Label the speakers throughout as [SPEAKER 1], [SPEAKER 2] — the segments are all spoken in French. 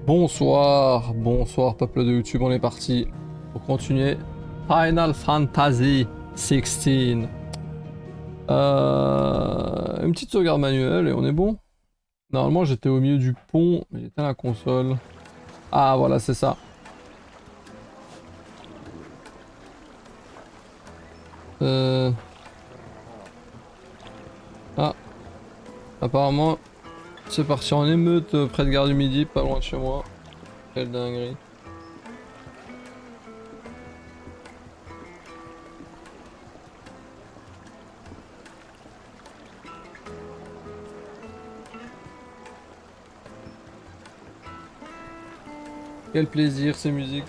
[SPEAKER 1] Bonsoir, bonsoir peuple de YouTube, on est parti pour continuer Final Fantasy 16. Une petite sauvegarde manuelle et on est bon. Normalement j'étais au milieu du pont, mais j'étais à la console. Ah voilà c'est ça. Ah, apparemment c'est parti en émeute près de Gare du Midi, pas loin de chez moi. Quelle dinguerie. Quel plaisir ces musiques.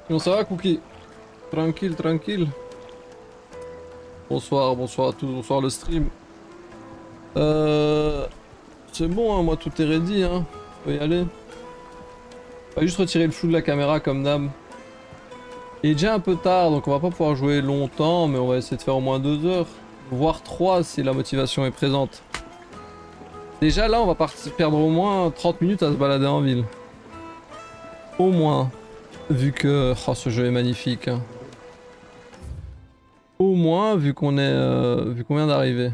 [SPEAKER 1] Comment ça va Cookie? Tranquille, tranquille. Bonsoir, bonsoir à tous, bonsoir le stream. C'est bon, hein, moi tout est ready, hein. On peut y aller. On va juste retirer le flou de la caméra comme d'hab. Il est déjà un peu tard, donc on va pas pouvoir jouer longtemps, mais on va essayer de faire au moins 2 heures. Voire 3 si la motivation est présente. Déjà là, on va perdre au moins 30 minutes à se balader en ville. Au moins. Vu que... Oh, ce jeu est magnifique. Hein. Au moins, vu qu'on vient d'arriver.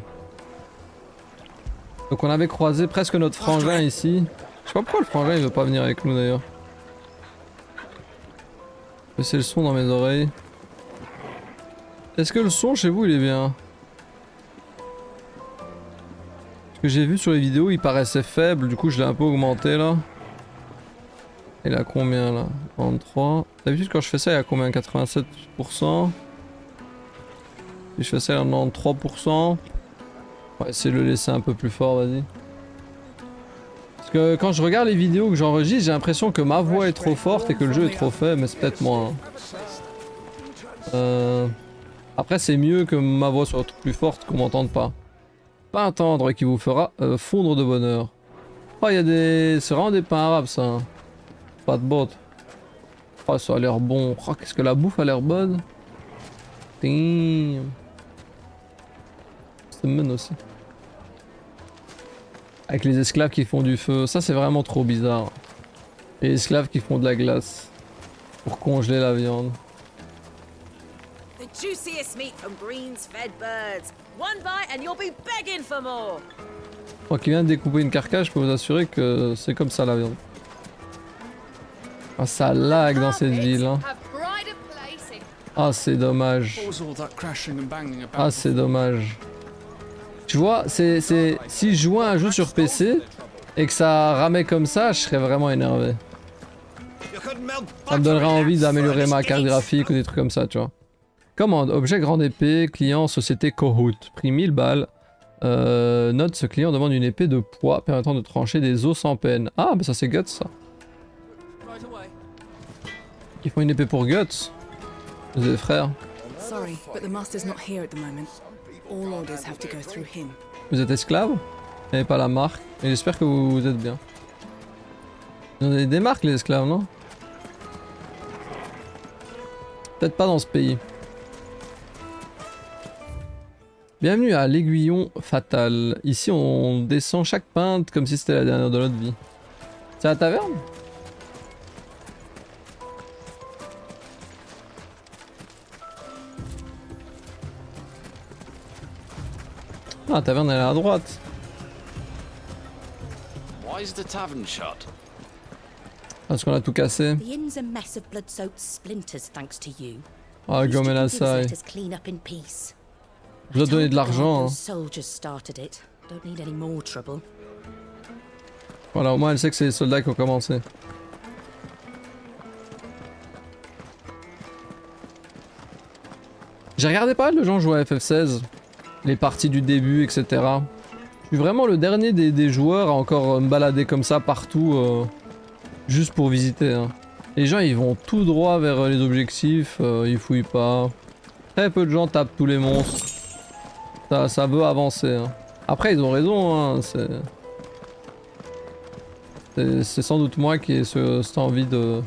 [SPEAKER 1] Donc on avait croisé presque notre frangin ici. Je sais pas pourquoi le frangin il veut pas venir avec nous d'ailleurs. C'est le son dans mes oreilles. Est-ce que le son chez vous il est bien? Ce que j'ai vu sur les vidéos il paraissait faible, du coup je l'ai un peu augmenté là. Il a combien là? 33. D'habitude quand je fais ça il a combien? 87%. Si je fais ça il en a 93%. On va essayer de le laisser un peu plus fort, vas-y. Parce que quand je regarde les vidéos que j'enregistre, j'ai l'impression que ma voix est trop forte et que le jeu est trop faible, mais c'est peut-être moi. Hein. Après c'est mieux que ma voix soit plus forte, qu'on m'entende pas. Pas un tendre qui vous fera fondre de bonheur. Oh, il y a des... C'est vraiment des pains arabes ça. Hein. Pas de bot. Oh, ça a l'air bon. Oh, qu'est-ce que la bouffe a l'air bonne. Damn. C'est bon aussi. Avec les esclaves qui font du feu. Ça c'est vraiment trop bizarre. Les esclaves qui font de la glace. Pour congeler la viande. Moi qui viens de découper une carcasse, je peux vous assurer que c'est comme ça la viande. Ah ça lag dans cette ville hein. Ah c'est dommage. Ah c'est dommage. Tu vois, si je jouais à un jeu sur PC et que ça ramait comme ça, je serais vraiment énervé. Ça me donnerait envie d'améliorer ma carte graphique ou des trucs comme ça, tu vois. Commande, objet grande épée, client société Cohout, prix 1000 balles. Note, ce client demande une épée de poids permettant de trancher des os sans peine. Ah, bah ça c'est Guts ça. Ils font une épée pour Guts. Vous frères. Vous êtes esclave? Vous n'avez pas la marque. Et j'espère que vous êtes bien. Vous avez des marques les esclaves, non? Peut-être pas dans ce pays. Bienvenue à l'Aiguillon Fatal. Ici on descend chaque pinte comme si c'était la dernière de notre vie. C'est la taverne? Ah, la taverne elle est à droite. Parce qu'on a tout cassé. Ah, gomme la saille. Je dois donner de l'argent. Hein. Voilà, au moins elle sait que c'est les soldats qui ont commencé. J'ai regardé pas mal de gens jouer à FF16. Les parties du début, etc. Je suis vraiment le dernier des joueurs à encore me balader comme ça partout, juste pour visiter. Hein. Les gens ils vont tout droit vers les objectifs, ils fouillent pas. Très peu de gens tapent tous les monstres. Ça veut avancer. Hein. Après ils ont raison, hein, c'est sans doute moi qui ai cette envie de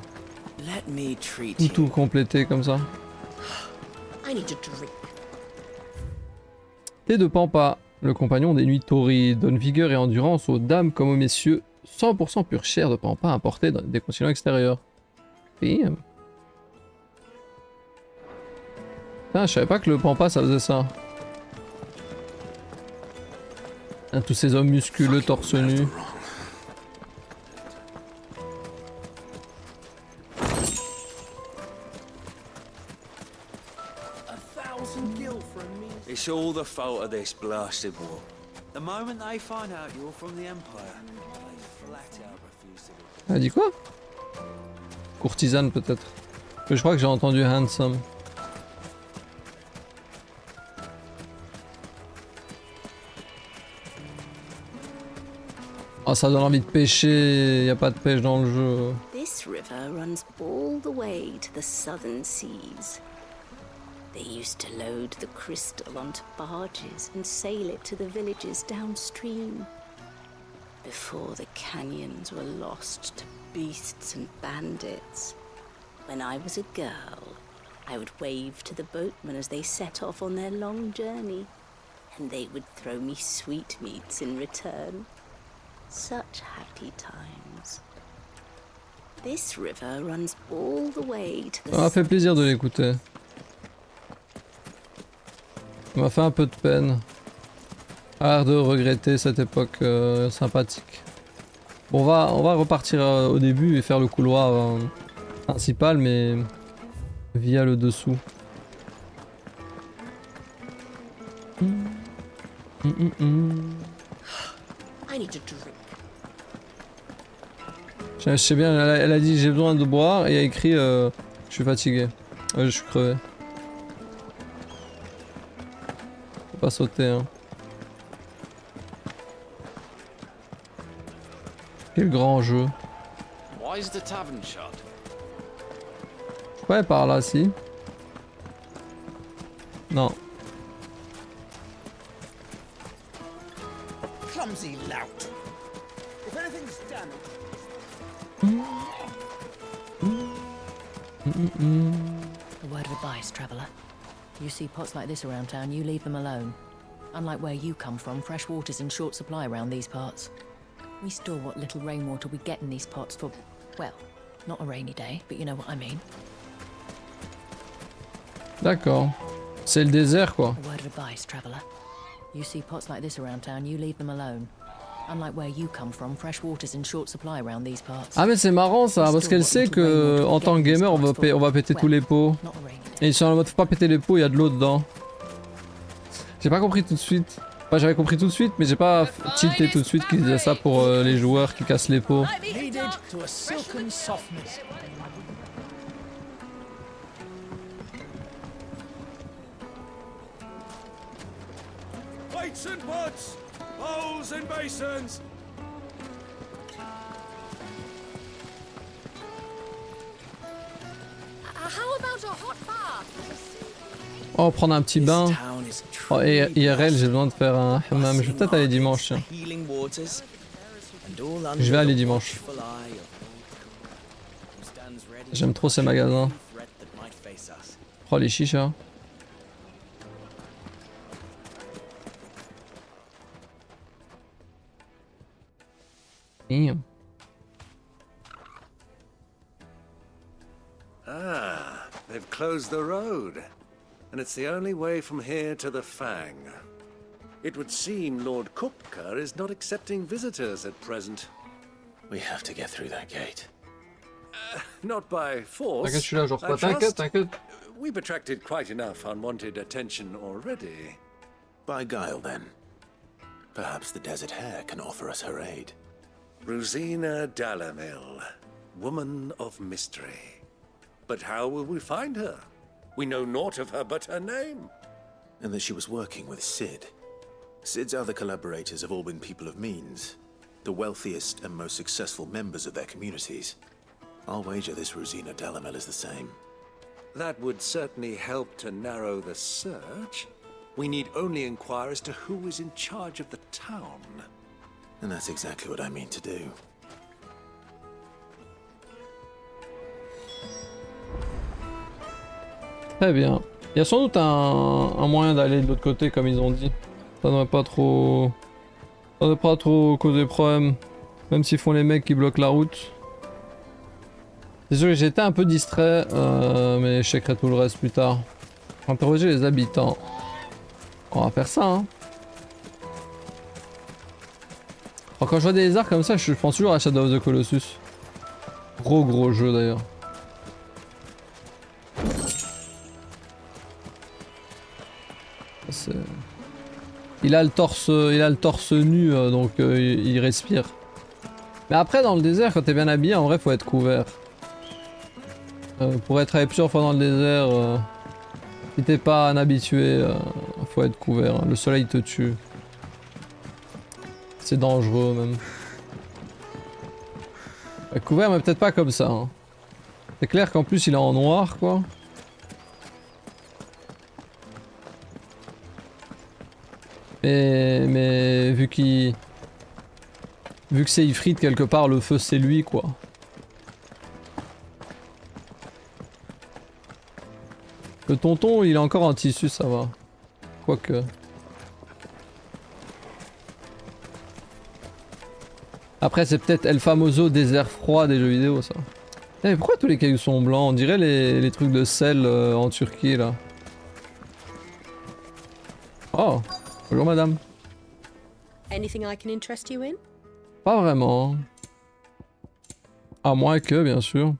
[SPEAKER 1] tout compléter comme ça. Thé de pampa, le compagnon des nuits torrides, donne vigueur et endurance aux dames comme aux messieurs. 100% pure chair de pampa importée des continents extérieurs. Putain, je savais pas que le pampa ça faisait ça. Hein, tous ces hommes musculeux torse nu.
[SPEAKER 2] It's all the fault of this blasted war. The moment they find out you're from the Empire, they flat out refuse to do it.
[SPEAKER 1] Elle a dit quoi? Courtisane peut-être. Je crois que j'ai entendu handsome. Oh, ça donne envie de pêcher, y a pas de pêche dans le jeu.
[SPEAKER 3] This river runs all the way to the southern seas. They used to load the crystal onto barges and sail it to the villages downstream. Before the canyons were lost to beasts and bandits. When I was a girl, I would wave to the boatmen as they set off on their long journey, and they would throw me sweetmeats in return. Such happy times. This river runs all the way to the...
[SPEAKER 1] Ça m'a fait plaisir de l'écouter. Ça m'a fait un peu de peine. L'air de regretter cette époque sympathique. Bon, on va repartir au début et faire le couloir principal, mais via le dessous. Je sais bien, elle a dit j'ai besoin de boire et elle a écrit je suis fatigué. Ouais, je suis crevé. Faut pas sauter hein. Quel grand jeu. Ouais, par là, si. Non.
[SPEAKER 4] Clumsy lout. If anything's damaged.
[SPEAKER 5] A word of advice, traveller. You see pots like this around town, you leave them alone. Unlike where you come from, fresh water's in short supply around these parts. We store what little rainwater we get in these pots for, well, not a rainy day, but you know what I mean.
[SPEAKER 1] D'accord. C'est le désert quoi.
[SPEAKER 5] A word of advice, traveller. You see pots like this around town, you leave them alone. Unlike where you come from, fresh water's in short supply around these parts.
[SPEAKER 1] Ah mais c'est marrant ça, parce qu'elle sait que en tant que gamer on va péter tous les pots. Et ils sont en mode faut pas péter les pots, il y a de l'eau dedans. J'ai pas compris tout de suite. Enfin j'avais compris tout de suite mais j'ai pas tilté tout de suite qu'ils disaient ça pour les joueurs qui cassent les pots.
[SPEAKER 2] Plates and pots, bowls and basins.
[SPEAKER 3] How about a hot bath?
[SPEAKER 1] Oh prendre un petit bain. Oh et IRL j'ai besoin de faire un hammam. Je vais peut-être aller dimanche tiens. Je vais aller dimanche. J'aime trop ces magasins. Oh les chichas. Damn.
[SPEAKER 6] Ah, they've closed the road. And it's the only way from here to the Fang. It would seem Lord Kupka is not accepting visitors at present.
[SPEAKER 7] We have to get through that gate.
[SPEAKER 6] Not by force.
[SPEAKER 1] T'inquiète, je suis là, genre
[SPEAKER 6] I
[SPEAKER 1] t'inquiète,
[SPEAKER 6] trust.
[SPEAKER 1] t'inquiète.
[SPEAKER 6] We've attracted quite enough unwanted attention already.
[SPEAKER 7] By guile, then. Perhaps the Desert Hare can offer us her aid.
[SPEAKER 6] Rosina Dalamil, woman of mystery. But how will we find her? We know naught of her but her name.
[SPEAKER 7] And that she was working with Cid. Cid's other collaborators have all been people of means. The wealthiest and most successful members of their communities. I'll wager this Rosina Dalamil is the same.
[SPEAKER 6] That would certainly help to narrow the search. We need only inquire as to who is in charge of the town.
[SPEAKER 7] And that's exactly what I mean to do.
[SPEAKER 1] Très bien. Il y a sans doute un moyen d'aller de l'autre côté comme ils ont dit. Ça devrait pas trop... Ça devrait pas trop causer problème. Même s'ils font les mecs qui bloquent la route. C'est sûr que j'étais un peu distrait, mais je checkerai tout le reste plus tard. Interroger les habitants. On va faire ça, hein. Alors quand je vois des lézards comme ça, je pense toujours à Shadow of the Colossus. Gros jeu d'ailleurs. Il a le torse nu, donc il respire. Mais après dans le désert, quand t'es bien habillé, en vrai faut être couvert. Pour être plusieurs fois dans le désert, si t'es pas un habitué, faut être couvert. Hein. Le soleil te tue. C'est dangereux même. Couvert mais peut-être pas comme ça. Hein. C'est clair qu'en plus il est en noir quoi. Mais vu que c'est Ifrit quelque part, le feu c'est lui quoi. Le tonton il est encore en tissu, ça va. Quoique. Après c'est peut-être El Famoso désert froid des jeux vidéo ça. Mais pourquoi tous les cailloux sont blancs? On dirait les trucs de sel en Turquie là. Oh, bonjour madame.
[SPEAKER 8] Anything I can interest you in?
[SPEAKER 1] Pas vraiment. À moins que, bien sûr.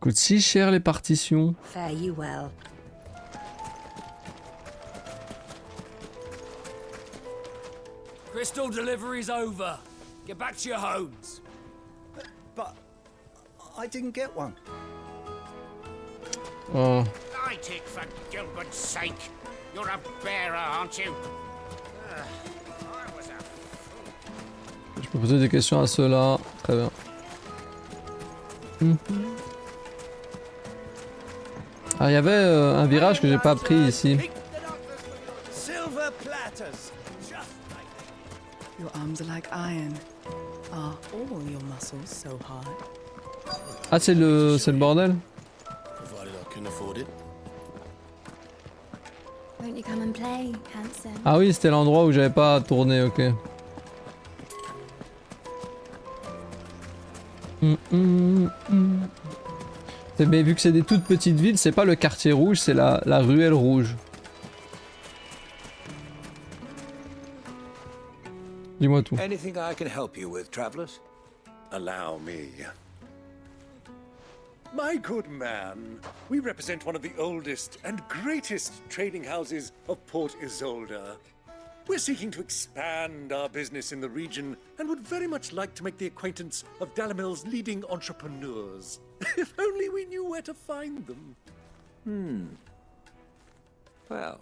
[SPEAKER 1] Coûte si cher les partitions.
[SPEAKER 8] Fare you well.
[SPEAKER 2] Crystal delivery's over. Get back to your homes.
[SPEAKER 4] But I didn't get one.
[SPEAKER 1] Oh.
[SPEAKER 9] I take for Gilbert's sake. You're a bearer, aren't you? I was a fool.
[SPEAKER 1] Je peux poser des questions à ceux-là. Très bien. Ah, il y avait un virage que j'ai pas pris ici.
[SPEAKER 4] Silver platters. Just like
[SPEAKER 10] Your arms are like iron. Are all your muscles so hard?
[SPEAKER 1] Ah, c'est le bordel?
[SPEAKER 7] Provided I can afford it.
[SPEAKER 3] Won't you come and play, handsome?
[SPEAKER 1] Ah oui, c'était l'endroit où j'avais pas tourné, ok. Mais vu que c'est des toutes petites villes, c'est pas le quartier rouge, c'est la ruelle rouge. Dis-moi tout.
[SPEAKER 6] Anything I can help you with, travelers? Allow me. My good man, we represent one of the oldest and greatest trading houses of Port Isolde. We're seeking to expand our business in the region and would very much like to make the acquaintance of Dalamil's leading entrepreneurs. If only we knew where to find them.
[SPEAKER 2] Well,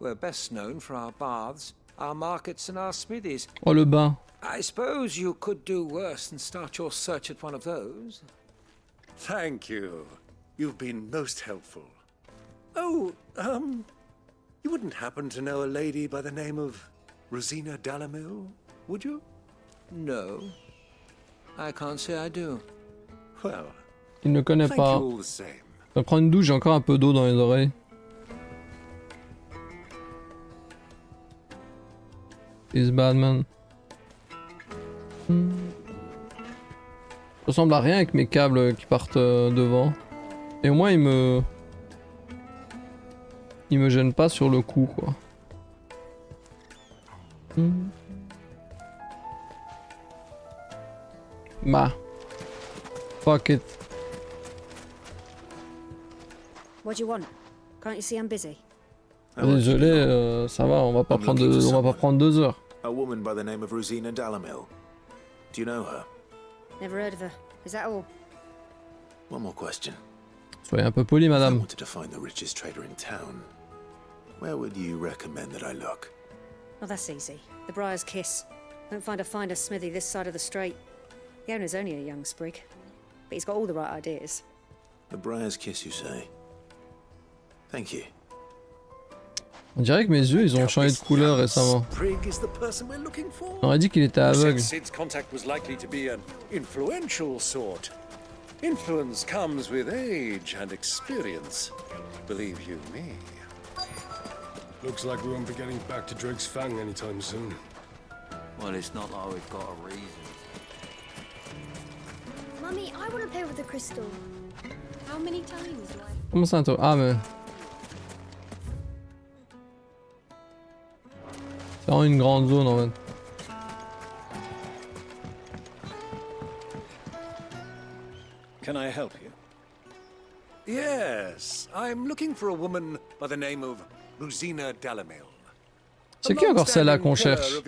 [SPEAKER 2] we're best known for our baths, our markets and our smithies.
[SPEAKER 1] Oh le bain.
[SPEAKER 2] I suppose you could do worse than start your search at one of those.
[SPEAKER 6] Thank you. You've been most helpful. Oh, you wouldn't happen to know a lady by the name of Rosina Dalamil, would you?
[SPEAKER 2] No, I can't say I do.
[SPEAKER 6] Well,
[SPEAKER 1] Il ne connaît
[SPEAKER 6] thank
[SPEAKER 1] pas.
[SPEAKER 6] you all the same.
[SPEAKER 1] Je vais prendre une douche, j'ai encore un peu d'eau dans les oreilles. Is bad man. Ça ressemble à rien avec mes câbles qui partent devant. Et au moins il me gêne pas sur le coup quoi. Bah. Fuck it.
[SPEAKER 8] What do you want? Can't you see I'm busy?
[SPEAKER 1] Désolé, ça va, on va pas prendre 2 heures.
[SPEAKER 7] A woman by the name of Rosina Dalamil. Do you know her?
[SPEAKER 8] Never heard of her. Is that all?
[SPEAKER 7] One more question.
[SPEAKER 1] Soyez un peu poli,
[SPEAKER 7] If I
[SPEAKER 1] madame.
[SPEAKER 7] wanted to find the richest trader in town, where would you recommend that I look?
[SPEAKER 8] Oh, that's easy. The Briar's Kiss. Won't find a finer smithy this side of the strait. The owner's only a young sprig, but he's got all the right ideas.
[SPEAKER 7] The Briar's Kiss, you say? Thank you.
[SPEAKER 1] On dirait que mes yeux ils ont changé de couleur récemment.
[SPEAKER 6] Sprig is the person we're looking for.
[SPEAKER 1] On aurait dit qu'il était aveugle.
[SPEAKER 6] Sid's contact was likely to be an influential sort. Influence comes with age and experience. Believe you me.
[SPEAKER 11] Looks like we won't be getting back to Drake's Fang anytime soon.
[SPEAKER 2] Well, it's not like we've got a reason.
[SPEAKER 12] Mummy, I want to play with the crystal. How many times do I...
[SPEAKER 1] Comment ça, toi? Ah, mais... C'est vraiment une grande zone, en fait.
[SPEAKER 6] Can I help you? Yes, I'm looking for a woman by the name of Rosina Dalamil.
[SPEAKER 1] C'est qui encore celle-là qu'on cherche?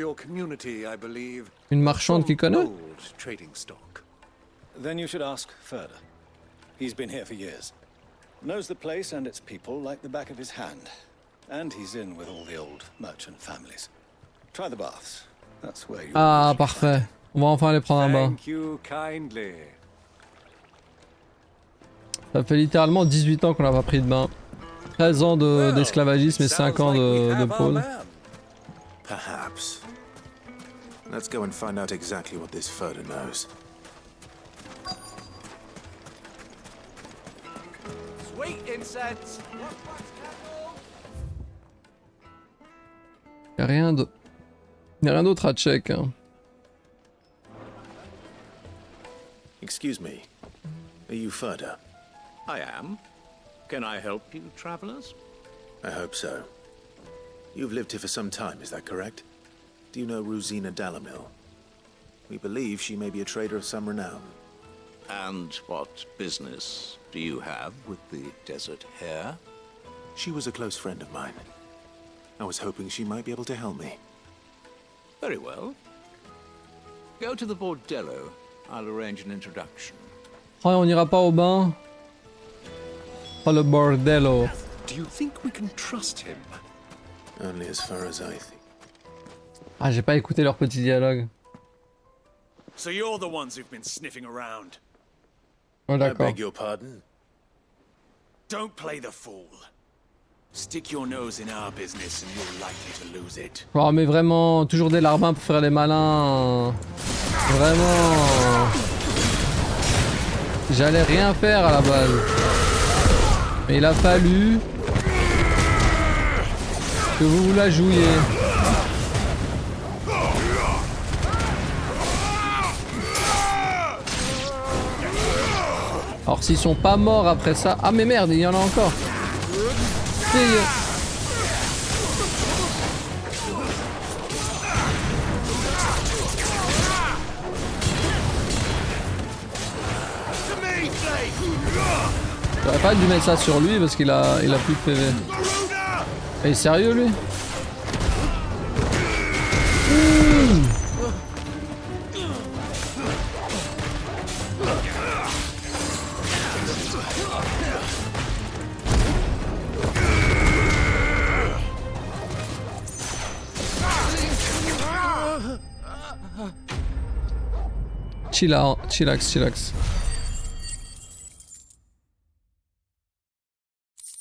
[SPEAKER 1] Une marchande qui connaît?
[SPEAKER 13] Then you should ask Further. He's been here for years. Knows the place and its people like the back of his hand. And he's in with all the old merchant families. Try the baths. That's where you...
[SPEAKER 1] Ah, parfait. On va enfin aller prendre un bain.
[SPEAKER 6] Thank you kindly.
[SPEAKER 1] Ça fait littéralement 18 ans qu'on n'a pas pris de bain. 13 ans d'esclavagisme et 5 ans de pôle.
[SPEAKER 7] Perhaps. Let's go and find out exactly what this Further knows.
[SPEAKER 2] Sweet incense.
[SPEAKER 1] Y'a rien d'autre à check. Hein.
[SPEAKER 7] Excuse me. Are you Further?
[SPEAKER 14] I am. Can I help you, travelers?
[SPEAKER 7] I hope so. You've lived here for some time, is that correct? Do you know Rosina Dalamil? We believe she may be a trader of some renown.
[SPEAKER 14] And what business do you have with the desert hare?
[SPEAKER 7] She was a close friend of mine. I was hoping she might be able to help me.
[SPEAKER 14] Very well. Go to the bordello. I'll arrange an introduction.
[SPEAKER 1] Oh, on n'ira pas au bain? Oh, le bordello.
[SPEAKER 6] Do you think we can trust him?
[SPEAKER 7] Only as far as I think.
[SPEAKER 1] Ah, j'ai pas écouté leur petit dialogue.
[SPEAKER 4] So you're the ones who've been sniffing around.
[SPEAKER 1] Oh,
[SPEAKER 7] I
[SPEAKER 1] d'accord.
[SPEAKER 7] beg your pardon?
[SPEAKER 4] Don't play the fool. Stick your nose in our business and you're likely to lose it.
[SPEAKER 1] Oh, mais vraiment, toujours des larbins pour faire les malins. Vraiment. J'allais rien faire à la base. Mais il a fallu que vous la jouiez. Alors s'ils sont pas morts après ça... Ah mais merde, il y en a encore. J'aurais pas dû mettre ça sur lui parce qu'il a plus de PV. Il est sérieux lui? Chillax.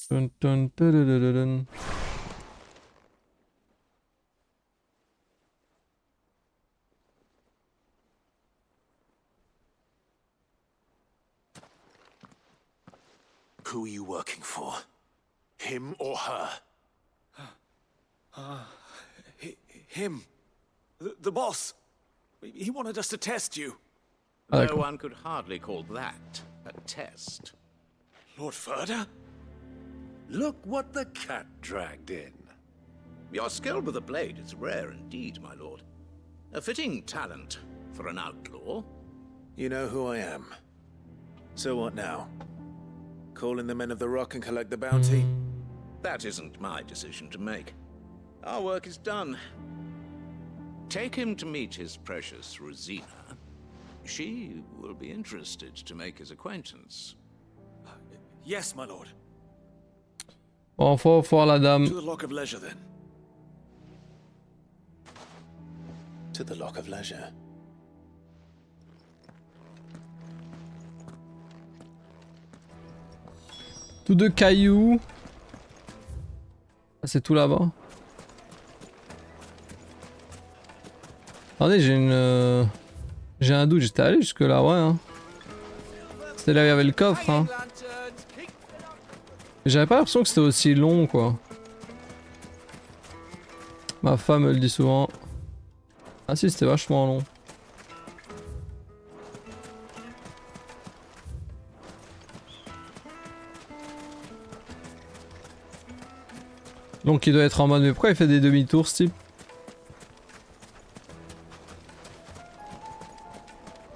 [SPEAKER 1] Dun, dun, dun, dun, dun, dun.
[SPEAKER 7] Who are you working for? Him or her?
[SPEAKER 4] Him. The boss. He wanted us to test you.
[SPEAKER 14] No one could hardly call that a test.
[SPEAKER 4] Lord Further?
[SPEAKER 6] Look what the cat dragged in.
[SPEAKER 14] Your skill with the blade is rare indeed, my lord. A fitting talent for an outlaw.
[SPEAKER 7] You know who I am. So what now? Call in the men of the rock and collect the bounty?
[SPEAKER 14] That isn't my decision to make. Our work is done. Take him to meet his precious Rosina. She will be interested to make his acquaintance.
[SPEAKER 4] Yes, my lord.
[SPEAKER 1] Bon, faut voir la dame.
[SPEAKER 4] To the Lock of Leisure, then.
[SPEAKER 7] To the Lock of Leisure.
[SPEAKER 1] Tout de cailloux. Ah, c'est tout là-bas. Attendez, j'ai un doute. J'étais allé jusque là, ouais. Hein. C'était là où il y avait le coffre, hein. J'avais pas l'impression que c'était aussi long, quoi. Ma femme me le dit souvent. Ah si, c'était vachement long. Donc il doit être en mode, mais pourquoi il fait des demi-tours, ce type?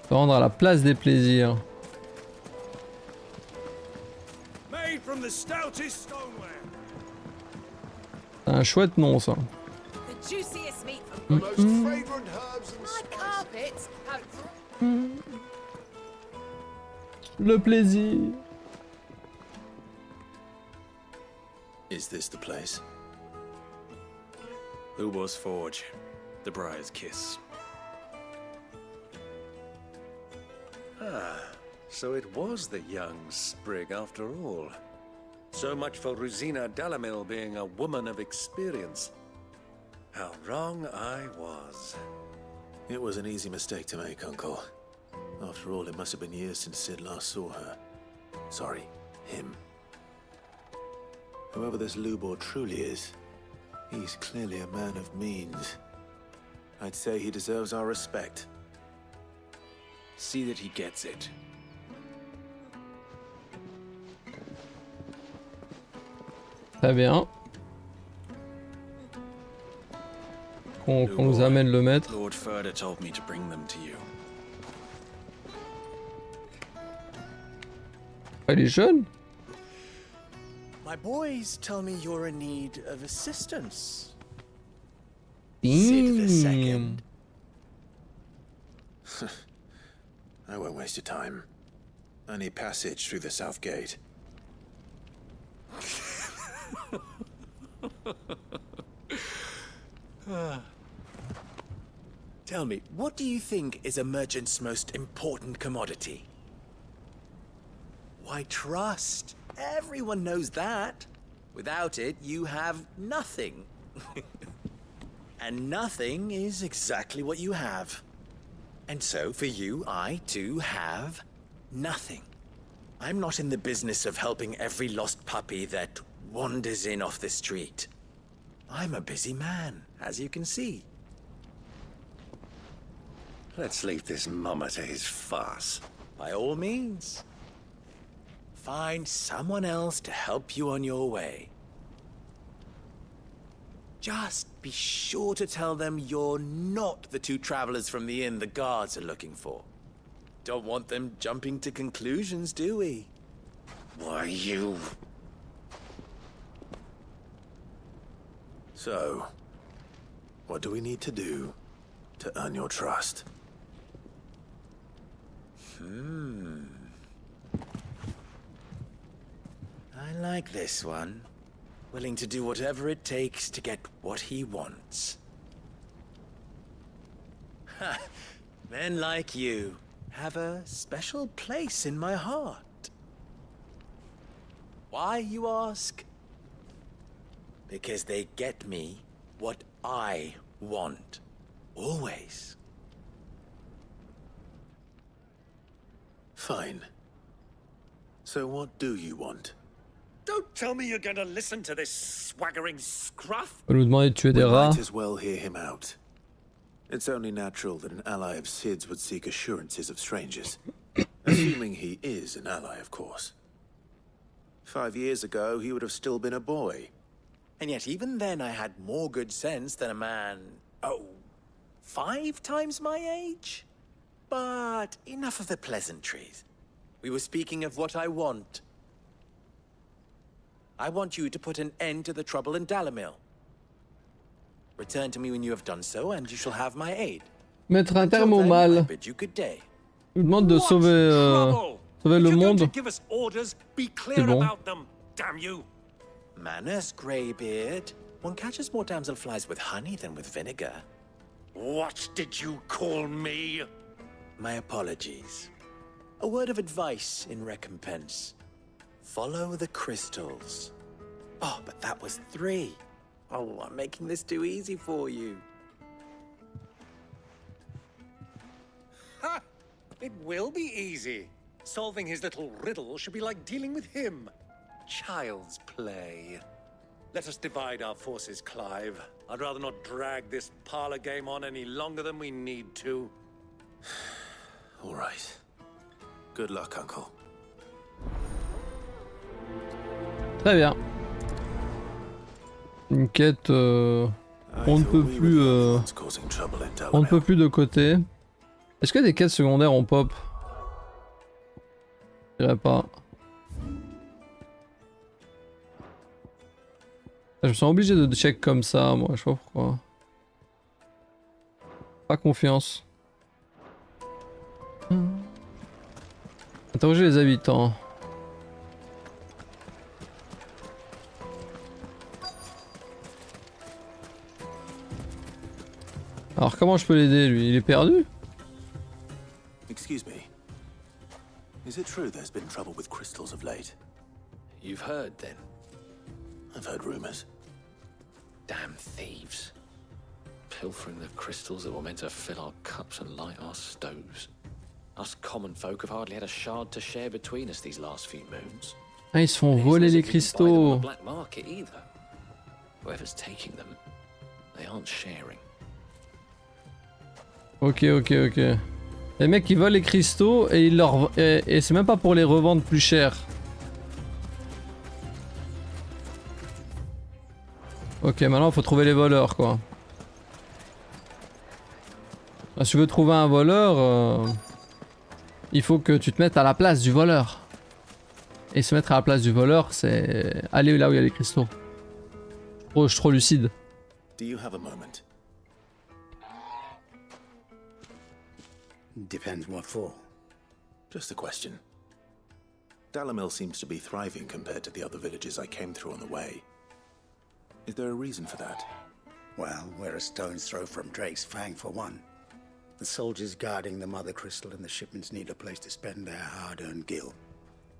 [SPEAKER 1] Se rendre à la place des plaisirs.
[SPEAKER 6] Made from the stoutest stoneware.
[SPEAKER 1] C'est un chouette nom, ça.
[SPEAKER 15] The juiciest meat from the most fragrant herbs and spices. Carpets have...
[SPEAKER 1] Le plaisir.
[SPEAKER 7] Is this the place?
[SPEAKER 4] Lubos Forge, the Briar's Kiss.
[SPEAKER 6] Ah, so it was the young sprig after all. So much for Rosina Dalamil being a woman of experience. How wrong I was.
[SPEAKER 7] It was an easy mistake to make, Uncle. After all, it must have been years since Sid last saw her. Sorry, him. Whoever this Lubor truly is, he's clearly a man of means. I'd say he deserves our respect.
[SPEAKER 4] See that he gets it.
[SPEAKER 1] Très bien. Qu'on nous amène le maître.
[SPEAKER 4] Lord Furder told me to bring them to you.
[SPEAKER 1] Il est jeune.
[SPEAKER 16] My boys tell me you're in need of assistance.
[SPEAKER 7] Sid the Second. I won't waste your time. I need passage through the south gate.
[SPEAKER 16] Tell me, what do you think is a merchant's most important commodity? Why, trust. Everyone knows that. Without it, you have nothing. And nothing is exactly what you have. And so, for you, I, too, have nothing. I'm not in the business of helping every lost puppy that wanders in off the street. I'm a busy man, as you can see.
[SPEAKER 6] Let's leave this mummer to his farce.
[SPEAKER 16] By all means. Find someone else to help you on your way. Just be sure to tell them you're not the two travelers from the inn the guards are looking for. Don't want them jumping to conclusions, do we?
[SPEAKER 6] Why, you...
[SPEAKER 7] So, what do we need to do to earn your trust?
[SPEAKER 16] I like this one. Willing to do whatever it takes to get what he wants. Ha! Men like you have a special place in my heart. Why, you ask? Because they get me what I want. Always.
[SPEAKER 7] Fine. So what do you want?
[SPEAKER 6] Don't tell me you're gonna listen to this swaggering scruff.
[SPEAKER 1] On va nous demander de tuer des
[SPEAKER 7] We
[SPEAKER 1] rats.
[SPEAKER 7] might as well hear him out. It's only natural that an ally of Sid's would seek assurances of strangers. Assuming he is an ally, of course. 5 years ago, he would have still been a boy.
[SPEAKER 16] And yet even then I had more good sense than a man, 5 times my age? But enough of the pleasantries. We were speaking of what I want. I want you to put an end to the trouble in Dalamil. Return to me when you have done so, and you shall have my aid.
[SPEAKER 1] Mettre un terme au mal.
[SPEAKER 16] I bid you good day.
[SPEAKER 1] Il nous demande de sauver, sauver le monde.
[SPEAKER 6] Give us orders. Be
[SPEAKER 1] C'est
[SPEAKER 6] clear
[SPEAKER 1] bon.
[SPEAKER 6] about them. Damn you.
[SPEAKER 16] Manners, Greybeard. One catches more damselflies with honey than with vinegar.
[SPEAKER 6] What did you call me?
[SPEAKER 16] My apologies. A word of advice in recompense. Follow the crystals. Oh, but that was 3. Oh, I'm making this too easy for you.
[SPEAKER 6] Ha! It will be easy. Solving his little riddle should be like dealing with him. Child's play. Let us divide our forces, Clive. I'd rather not drag this parlor game on any longer than we need to.
[SPEAKER 7] All right. Good luck, Uncle.
[SPEAKER 1] Très bien. Une quête on ne peut plus on ne peut plus de côté. Est-ce que des quêtes secondaires on pop? Je dirais pas. Je me sens obligé de check comme ça, moi, je sais pas pourquoi. Pas confiance. Interroger les habitants. Alors comment je peux l'aider lui? Il est perdu?
[SPEAKER 7] Excuse me. Is it true there's been trouble with crystals of late?
[SPEAKER 17] You've heard then?
[SPEAKER 7] I've heard rumors.
[SPEAKER 17] Damn thieves. Pilfering the crystals that were meant to fill our cups and light our stoves. Us common folk have hardly had a shard to share between us these last few moons.
[SPEAKER 1] Ah, ils se font voler les cristaux.
[SPEAKER 17] Black market either. Whoever's taking them, they aren't sharing.
[SPEAKER 1] Ok. Les mecs ils volent les cristaux et ils leur et c'est même pas pour les revendre plus cher. Ok, maintenant faut trouver les voleurs quoi. Ah, si tu veux trouver un voleur, il faut que tu te mettes à la place du voleur. Et se mettre à la place du voleur, c'est aller là où il y a les cristaux. Je suis trop lucide.
[SPEAKER 7] Do you have a moment?
[SPEAKER 9] Depends what for.
[SPEAKER 7] Just a question. Dalamil seems to be thriving compared to the other villages I came through on the way. Is there a reason for that?
[SPEAKER 9] Well, we're a stone's throw from Drake's Fang for one. The soldiers guarding the Mother Crystal and the shipments need a place to spend their hard-earned gil.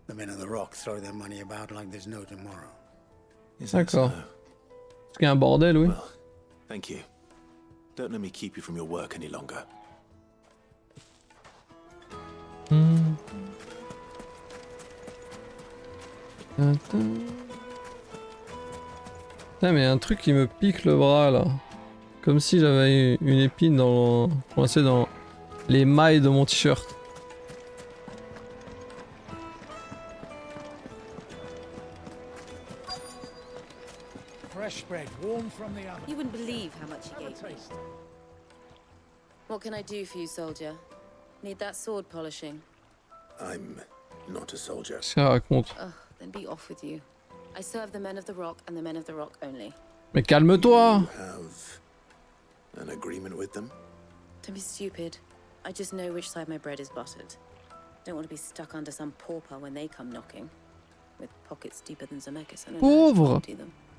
[SPEAKER 9] The men of the Rock throw their money about like there's no tomorrow.
[SPEAKER 1] D'accord. Est-ce qu'il y a un bordel, oui?
[SPEAKER 7] Well, thank you. Don't let me keep you from your work any longer.
[SPEAKER 1] Putain, mais y a un truc qui me pique le bras là. Comme si j'avais une épine coincée dans les mailles de mon t-shirt.
[SPEAKER 18] Fresh bread, warm from the oven.
[SPEAKER 19] You wouldn't believe how much he gave me. What can I do for you, soldier? Need that sword polishing?
[SPEAKER 7] I'm not a soldier.
[SPEAKER 1] Ça raconte.
[SPEAKER 19] Ugh, then be off with you. I serve the men of the Rock and the men of the Rock only.
[SPEAKER 1] Mais calme-toi!
[SPEAKER 7] You have an agreement with them?
[SPEAKER 19] Don't be stupid. I just know which side my bread is buttered. Don't want to be stuck under some pauper when they come knocking. With pockets deeper than Zemeckis and
[SPEAKER 1] Pauvre!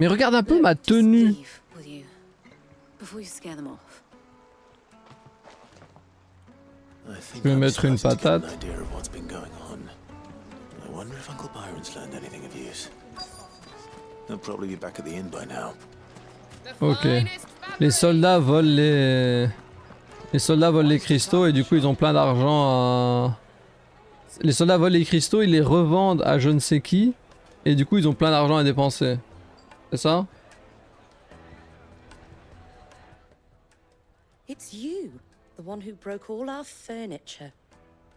[SPEAKER 1] Mais regarde un peu ma tenue!
[SPEAKER 19] Leave, will you? Before you scare them off.
[SPEAKER 1] Je vais mettre une patate.
[SPEAKER 7] I wonder if Uncle Byron's learned anything of use. They'll probably be back at the inn by now.
[SPEAKER 1] Ok. Les soldats volent les... Les soldats volent les cristaux et du coup ils ont plein d'argent à... Les soldats volent les cristaux, ils les revendent à je ne sais qui. Et du coup ils ont plein d'argent à dépenser. C'est ça?
[SPEAKER 8] It's you, the one who broke all our furniture.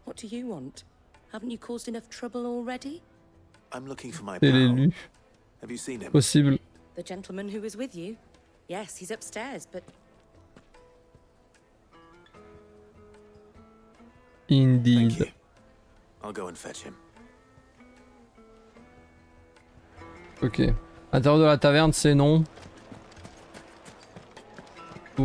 [SPEAKER 8] What do you want? Haven't you caused enough trouble already?
[SPEAKER 7] I'm looking for my
[SPEAKER 1] C'est
[SPEAKER 7] pal.
[SPEAKER 1] l'élu.
[SPEAKER 7] Have you seen him?
[SPEAKER 1] Possible.
[SPEAKER 8] The gentleman who was with you? Yes, he's upstairs, but...
[SPEAKER 1] Indeed.
[SPEAKER 7] I'll go and fetch him.
[SPEAKER 1] Ok. L'intérieur de la taverne c'est non. Je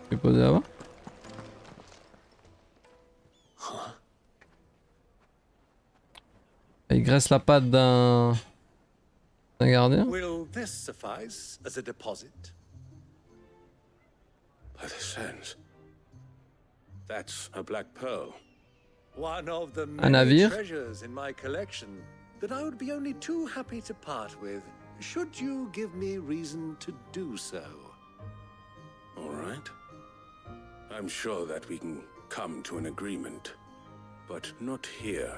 [SPEAKER 1] vais poser là-bas. Il graisse la patte d'un gardien.
[SPEAKER 6] Will this suffice as a deposit?
[SPEAKER 11] By the sands.
[SPEAKER 6] That's a black pearl. One of the
[SPEAKER 1] Un
[SPEAKER 6] many
[SPEAKER 1] navire.
[SPEAKER 6] treasures in my collection that I would be only too happy to part with, should you give me reason to do so.
[SPEAKER 11] I'm sure that we can come to an agreement, but not here.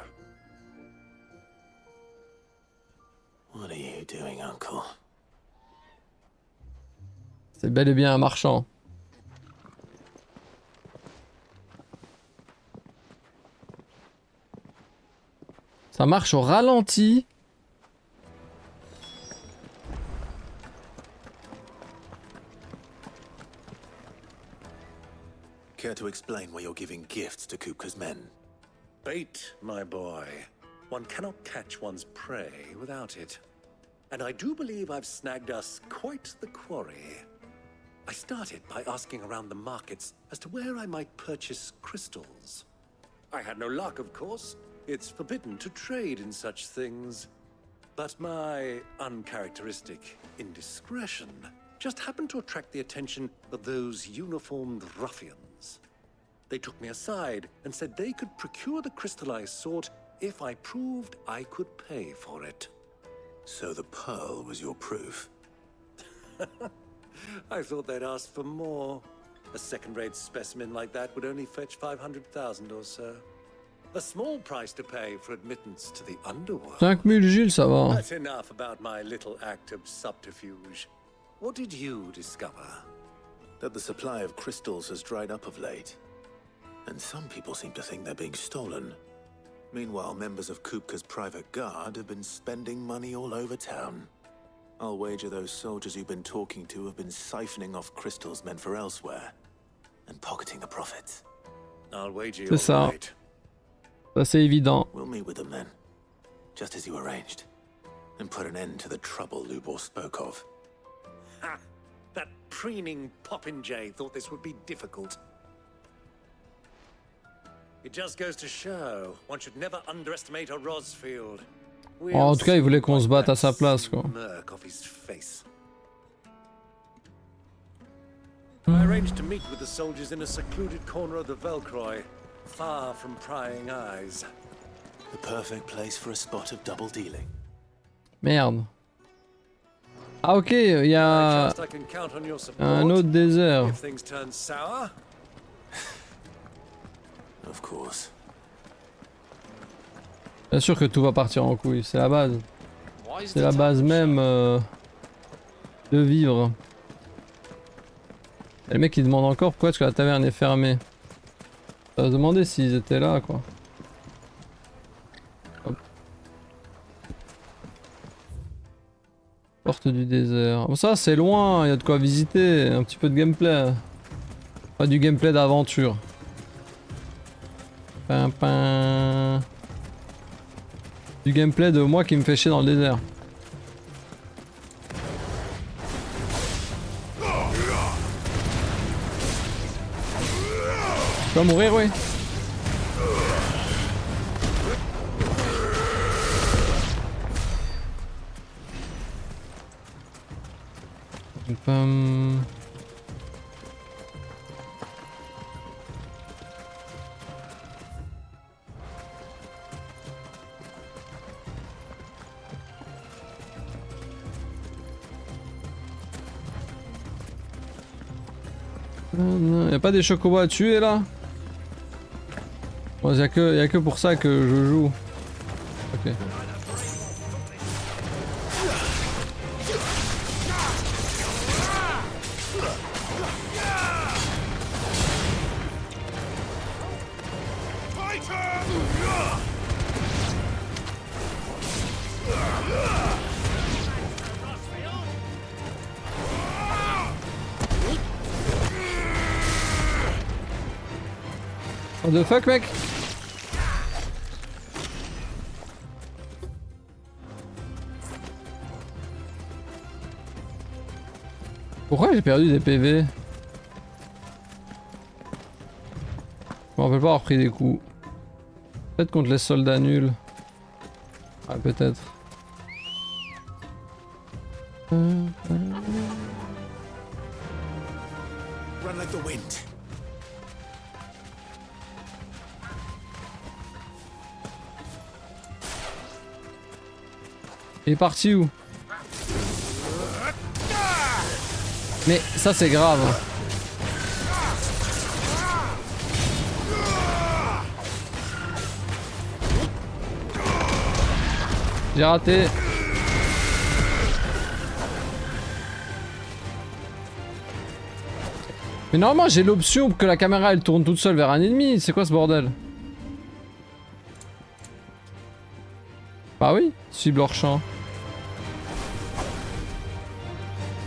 [SPEAKER 7] What are you doing, Uncle?
[SPEAKER 1] C'est bel et bien un marchand. Ça marche au ralenti.
[SPEAKER 7] Care to explain why you're giving gifts to Kupka's men?
[SPEAKER 6] Bait, my boy. One cannot catch one's prey without it. And I do believe I've snagged us quite the quarry. I started by asking around the markets as to where I might purchase crystals. I had no luck, of course. It's forbidden to trade in such things. But my uncharacteristic indiscretion just happened to attract the attention of those uniformed ruffians. They took me aside and said they could procure the crystal I sought if I proved I could pay for it.
[SPEAKER 7] So the pearl was your proof?
[SPEAKER 6] I thought they'd ask for more. A second-rate specimen like that would only fetch 500,000 or so. A small price to pay for admittance to the underworld.
[SPEAKER 1] 5000 Gilles, ça va.
[SPEAKER 6] That's enough about my little act of subterfuge. What did you discover?
[SPEAKER 7] That the supply of crystals has dried up of late. And some people seem to think they're being stolen. Meanwhile, members of Kupka's private guard have been spending money all over town. I'll wager those soldiers you've been talking to have been siphoning off crystals meant for elsewhere. And pocketing the profits.
[SPEAKER 6] I'll wager
[SPEAKER 1] C'est ça.
[SPEAKER 6] right.
[SPEAKER 1] Ça c'est évident.
[SPEAKER 7] We'll meet with them then. Just as you arranged. And put an end to the trouble Lubor spoke of.
[SPEAKER 6] Ha! That preening popinjay thought this would be difficult. It just goes to show, one should never underestimate a Rosfield.
[SPEAKER 1] En tout cas, il voulait qu'on se batte à sa place, quoi.
[SPEAKER 6] Smirk off his face. I arranged to meet with the soldiers in a secluded corner of the Velcroy, far from prying eyes.
[SPEAKER 7] The perfect place for a spot of double dealing.
[SPEAKER 1] Merde. Ah ok, il y a un autre désert.
[SPEAKER 6] If things turn sour.
[SPEAKER 7] Of course.
[SPEAKER 1] Bien sûr que tout va partir en couille, c'est la base. C'est la base même de vivre. Et le mec il demande encore pourquoi est-ce que la taverne est fermée. Ça va se demander s'ils étaient là quoi. Hop. Porte du désert. Bon ça c'est loin, il y a de quoi visiter, un petit peu de gameplay. Pas du gameplay d'aventure. Du gameplay de moi qui me fait chier dans le désert. Tu vas mourir, oui. Y'a pas des chocobos à tuer là? Bon, y'a que pour ça que je joue. Ok. What the fuck, mec? Pourquoi j'ai perdu des PV? Je me rappelle pas avoir pris des coups. Peut-être contre les soldats nuls. Ah, peut-être.
[SPEAKER 7] Run like the wind.
[SPEAKER 1] Il est parti où? Mais ça c'est grave. J'ai raté. Mais normalement j'ai l'option que la caméra elle tourne toute seule vers un ennemi. C'est quoi ce bordel? Bah oui, cible hors champ.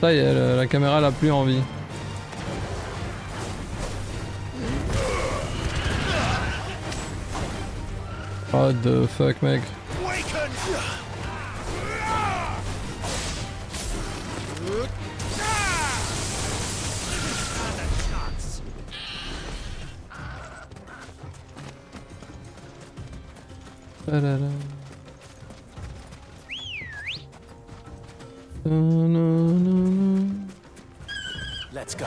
[SPEAKER 1] Ça y est, la caméra elle a plus envie. What the fuck mec.
[SPEAKER 16] Let's go.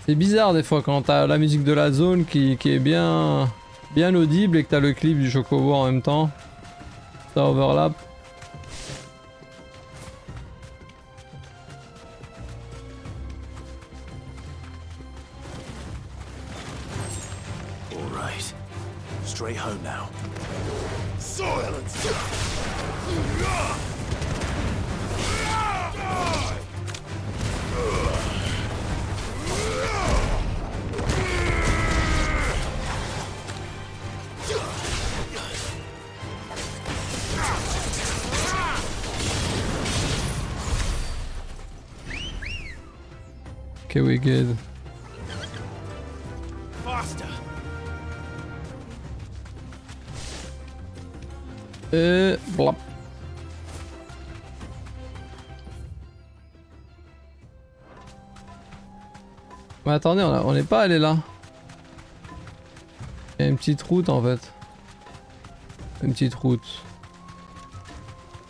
[SPEAKER 1] C'est bizarre des fois quand t'as la musique de la zone qui est bien audible et que t'as le clip du chocobo en même temps. Ça overlap.
[SPEAKER 7] All right. Straight home now.
[SPEAKER 6] Silence!
[SPEAKER 1] Okay, we good.
[SPEAKER 6] Faster!
[SPEAKER 1] Et blap. Mais attendez, on n'est pas allé là. Il y a une petite route en fait. Une petite route.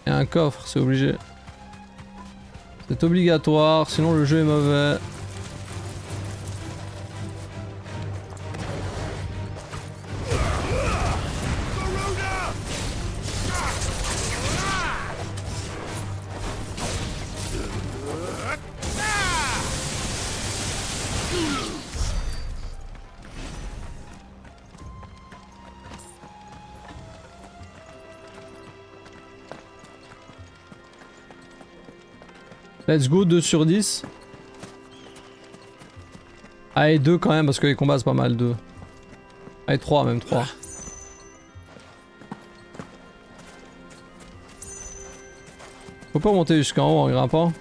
[SPEAKER 1] Et un coffre, c'est obligé. C'est obligatoire, sinon le jeu est mauvais. Let's go, 2 sur 10. Allez, 2 quand même, parce que les combats c'est pas mal, 2. Allez, 3 même, 3. Faut pas monter jusqu'en haut en grimpant.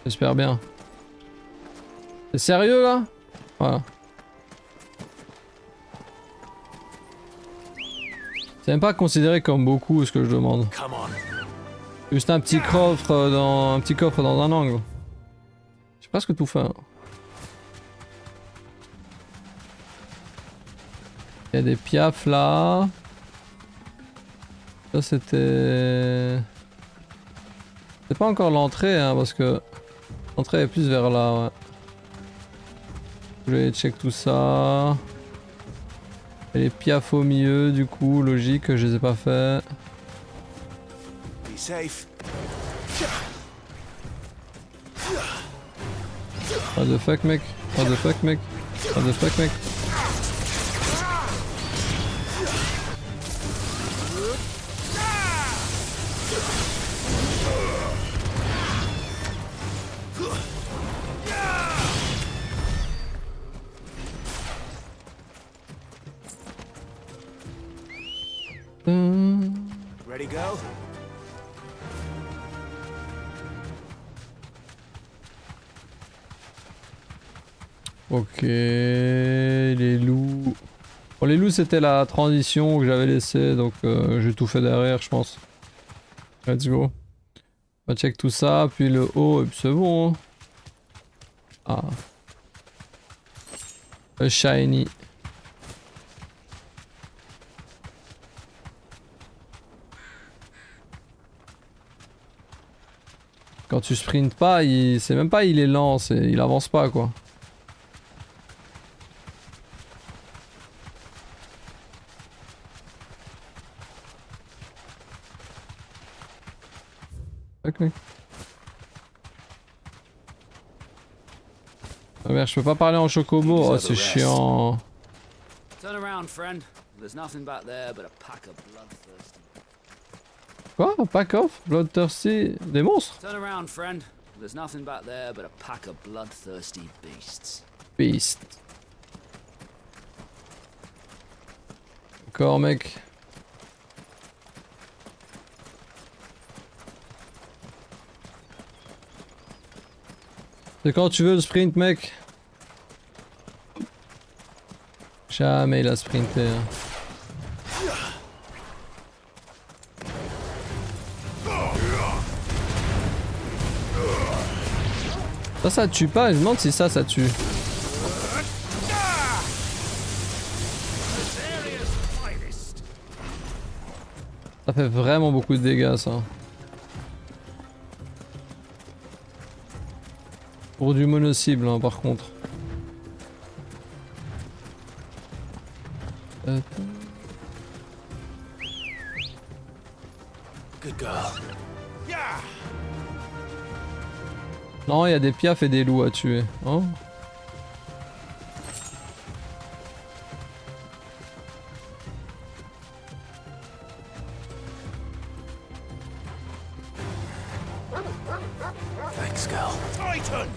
[SPEAKER 1] J'espère bien. C'est sérieux là? Voilà. C'est même pas considéré comme beaucoup ce que je demande. Juste un petit coffre dans un angle. J'ai presque tout fait. Hein. Il y a des piafs là. Ça c'était... C'est pas encore l'entrée hein, parce que l'entrée est plus vers là. Ouais. Je vais check tout ça. Et les piafs au milieu, du coup, logique, je les ai pas fait.
[SPEAKER 16] Be safe.
[SPEAKER 1] What the fuck, mec? What the fuck, mec? What the fuck, mec?
[SPEAKER 16] Ready, go?
[SPEAKER 1] Ok, les loups. Bon, les loups c'était la transition que j'avais laissée, donc j'ai tout fait derrière, je pense. Let's go. On va check tout ça, puis le haut, et puis c'est bon. Hein. Ah. Le shiny. Quand tu sprintes pas, c'est même pas il est lent, il avance pas quoi. Ok. Ah merde, je peux pas parler en chocobo. Oh, c'est chiant.
[SPEAKER 20] Turn around, friend. There's nothing back there but a pack of bloodthirsty.
[SPEAKER 1] Quoi? Pack off? Bloodthirsty? Des monstres?
[SPEAKER 20] Turn around, friend. There's nothing back there but a pack of bloodthirsty beasts.
[SPEAKER 1] Beast. D'accord, mec. C'est quand tu veux le sprint, mec. Jamais il a sprinté. Hein. Ça tue pas, je me demande si ça tue. Ça fait vraiment beaucoup de dégâts, ça. Pour du mono-cible, hein, par contre.
[SPEAKER 7] Good girl.
[SPEAKER 1] Non, il y a des piafs et des loups à tuer. Hein?
[SPEAKER 7] Thanks, girl.
[SPEAKER 4] Titan!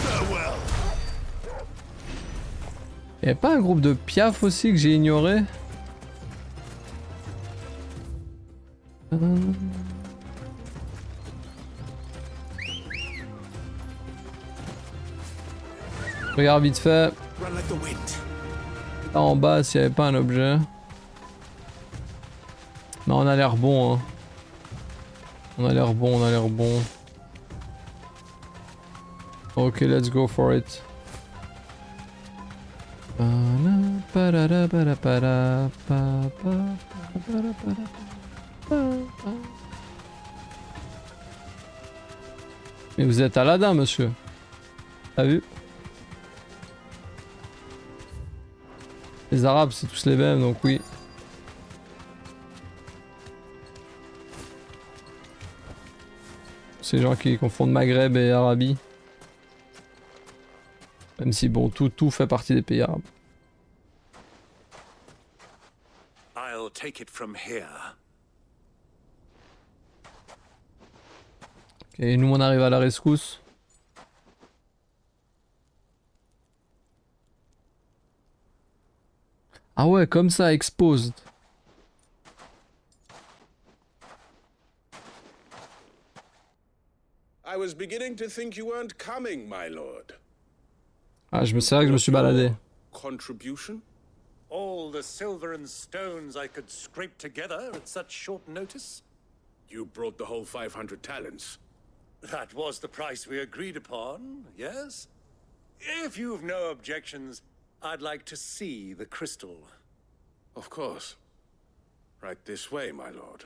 [SPEAKER 4] Farewell.
[SPEAKER 1] Y'a pas un groupe de piaf aussi que j'ai ignoré? Regarde vite fait. Là en bas s'il y avait pas un objet. Non, on a l'air bon, hein. On a l'air bon, on a l'air bon. Ok, let's go for it. Mais vous êtes Aladdin, monsieur. T'as vu? Les Arabes, c'est tous les mêmes, donc oui. C'est les gens qui confondent Maghreb et Arabie. Même si bon, tout fait partie des pays arabes.
[SPEAKER 6] I'll take it from here.
[SPEAKER 1] Ok, nous on arrive à la rescousse. Ah ouais, comme ça, exposed.
[SPEAKER 21] I was beginning to think you weren't coming, my lord.
[SPEAKER 1] Ah, c'est vrai que je me suis baladé.
[SPEAKER 6] Contribution? All the silver and stones I could scrape together at such short notice?
[SPEAKER 21] You brought the whole 500 talents.
[SPEAKER 6] That was the price we agreed upon, yes? If you've no objections, I'd like to see the crystal.
[SPEAKER 21] Of course. Right this way, my lord.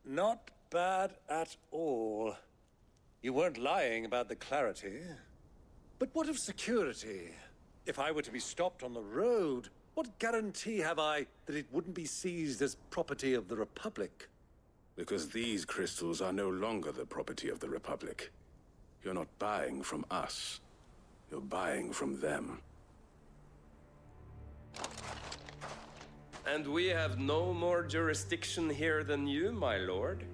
[SPEAKER 6] Not bad at all. You weren't lying about the clarity. But what of security? If I were to be stopped on the road, what guarantee have I that it wouldn't be seized as property of the Republic?
[SPEAKER 21] Because these crystals are no longer the property of the Republic. You're not buying from us. You're buying from them.
[SPEAKER 22] And we have no more jurisdiction here than you, my lord.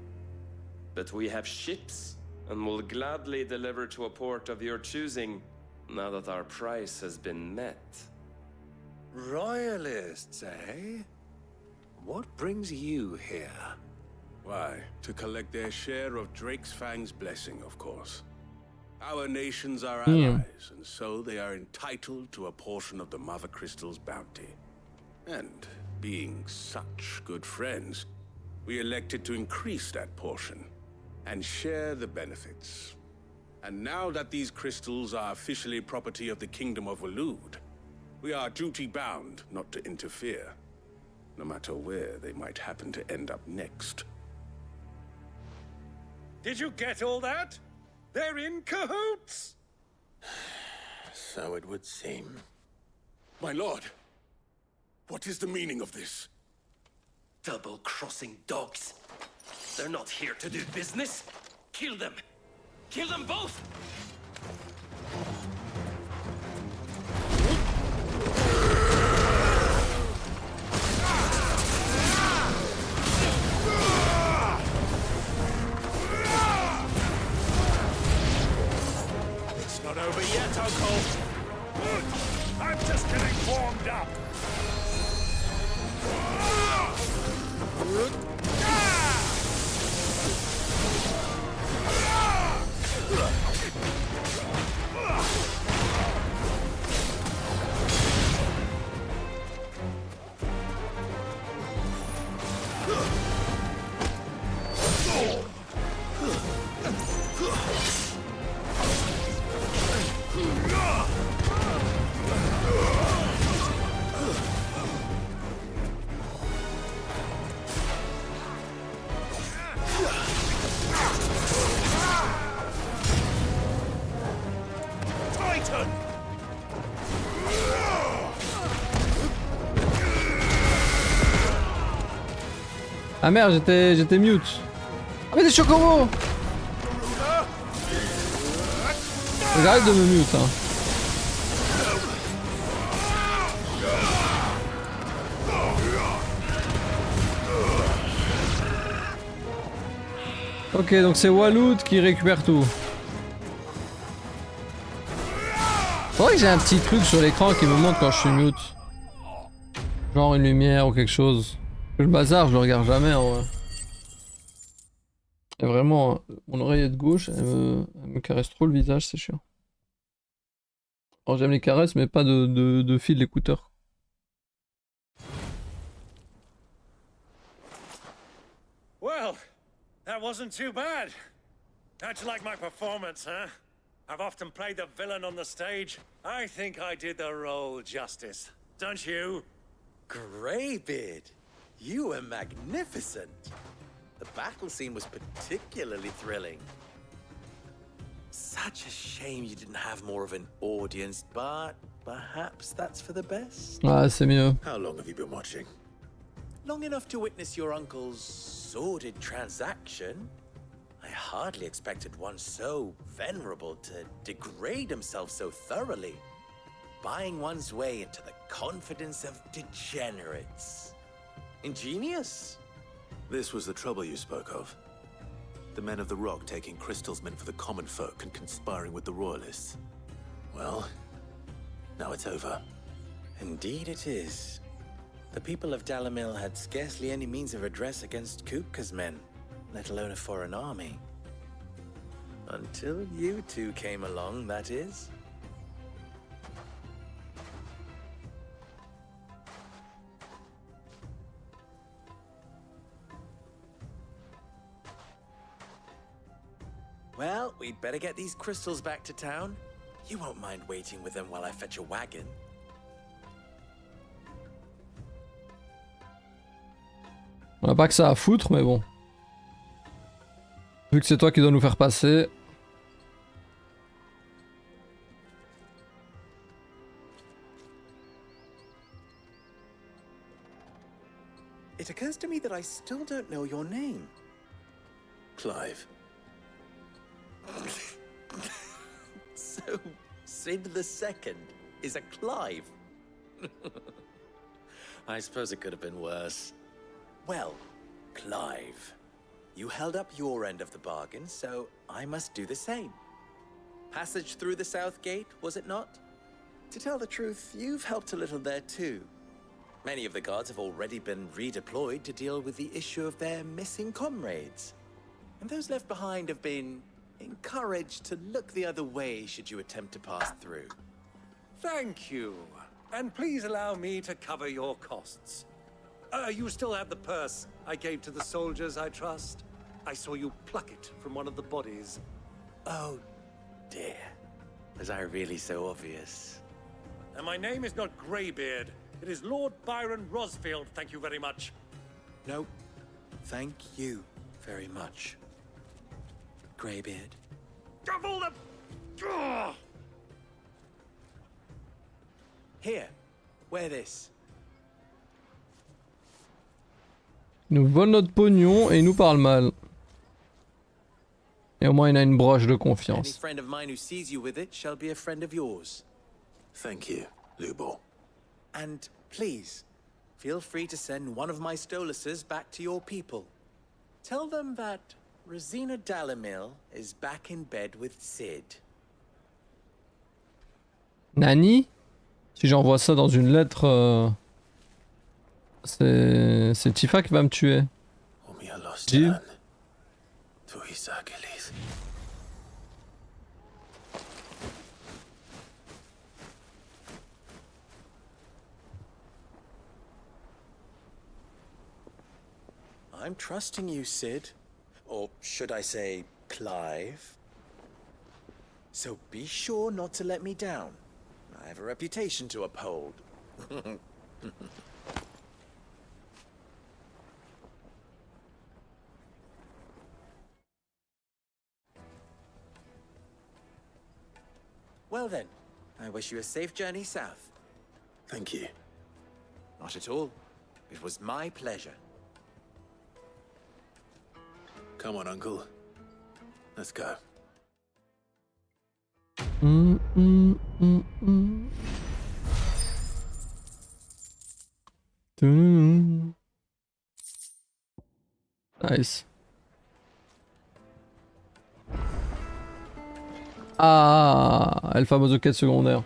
[SPEAKER 22] But we have ships, and will gladly deliver to a port of your choosing, now that our price has been met.
[SPEAKER 6] Royalists, eh? What brings you here?
[SPEAKER 21] Why, to collect their share of Drake's Fang's blessing, of course. Our nations are allies, and so they are entitled to a portion of the Mother Crystal's bounty. And being such good friends, we elected to increase that portion and share the benefits. And now that these crystals are officially property of the Kingdom of Waloed, we are duty-bound not to interfere, no matter where they might happen to end up next.
[SPEAKER 6] Did you get all that? They're in cahoots!
[SPEAKER 7] So it would seem.
[SPEAKER 21] My lord, what is the meaning of this?
[SPEAKER 5] Double-crossing dogs. They're not here to do business. Kill them. Kill them both!
[SPEAKER 6] It's not over yet, Uncle. I'm just getting warmed up.
[SPEAKER 1] Ah merde, j'étais mute. Ah mais des chocobos! J'arrête de me mute hein. Ok, donc c'est Walud qui récupère tout. Faudrait que j'ai un petit truc sur l'écran qui me montre quand je suis mute. Genre une lumière ou quelque chose. Le bazar, je le regarde jamais en vrai. Et vraiment, mon oreillette gauche, elle me caresse trop le visage, c'est chiant. Alors j'aime les caresses, mais pas de fil d'écouteur.
[SPEAKER 6] Well, that wasn't too bad. How'd you like my performance, huh? I've often played the villain on the stage. I think I did the role justice. Don't you?
[SPEAKER 16] Greybeard, you were magnificent. The battle scene was particularly thrilling. Such a shame you didn't have more of an audience, but perhaps that's for the best.
[SPEAKER 1] Ah, c'est mieux.
[SPEAKER 7] How long have you been watching?
[SPEAKER 16] Long enough to witness your uncle's sordid transaction. I hardly expected one so venerable to degrade himself so thoroughly, buying one's way into the confidence of degenerates. Ingenious.
[SPEAKER 7] This was the trouble you spoke of. The men of the Rock taking crystals meant for the common folk and conspiring with the royalists. Well, now it's over.
[SPEAKER 16] Indeed it is. The people of Dalamil had scarcely any means of redress against Kupka's men, let alone a foreign army. Until you two came along, that is. Well, we'd better get these crystals back to town. You won't mind waiting with them while I fetch a wagon.
[SPEAKER 1] On a pas que ça à foutre, mais bon. Vu que c'est toi qui dois nous faire passer.
[SPEAKER 16] It occurs to me that I still don't know your name.
[SPEAKER 7] Clive.
[SPEAKER 16] So, Sid the Second is a Clive. I suppose it could have been worse. Well, Clive, you held up your end of the bargain, so I must do the same. Passage through the South Gate, was it not? To tell the truth, you've helped a little there too. Many of the guards have already been redeployed to deal with the issue of their missing comrades. And those left behind have been encouraged to look the other way should you attempt to pass through.
[SPEAKER 6] Thank you. And please allow me to cover your costs. You still have the purse I gave to the soldiers, I trust? I saw you pluck it from one of the bodies.
[SPEAKER 16] Oh, dear. Was I really so obvious?
[SPEAKER 6] And my name is not Greybeard. It is Lord Byron Rosfield, thank you very much.
[SPEAKER 16] No, thank you very much. Greybeard.
[SPEAKER 4] Double the...
[SPEAKER 16] Here, wear this.
[SPEAKER 1] Il nous vole notre pognon et il nous parle mal. Et au moins il a une broche de
[SPEAKER 16] Any
[SPEAKER 1] confiance.
[SPEAKER 16] friend of mine who sees you with it shall be a friend of yours.
[SPEAKER 7] Thank you, Lubor.
[SPEAKER 16] And please, feel free to send one of my Stoluses back to your people. Tell them that Rosina Dalamil is back in bed with Sid.
[SPEAKER 1] Nani? Si j'envoie ça dans une lettre, c'est Tifa qui va me tuer. Dis.
[SPEAKER 16] I'm trusting you, Sid. Or should I say, Clive? So be sure not to let me down. I have a reputation to uphold. Well then, I wish you a safe journey south.
[SPEAKER 7] Thank you.
[SPEAKER 16] Not at all. It was my pleasure.
[SPEAKER 7] Come on, Uncle. Let's go.
[SPEAKER 1] Nice. Ah, le fameux quête secondaire.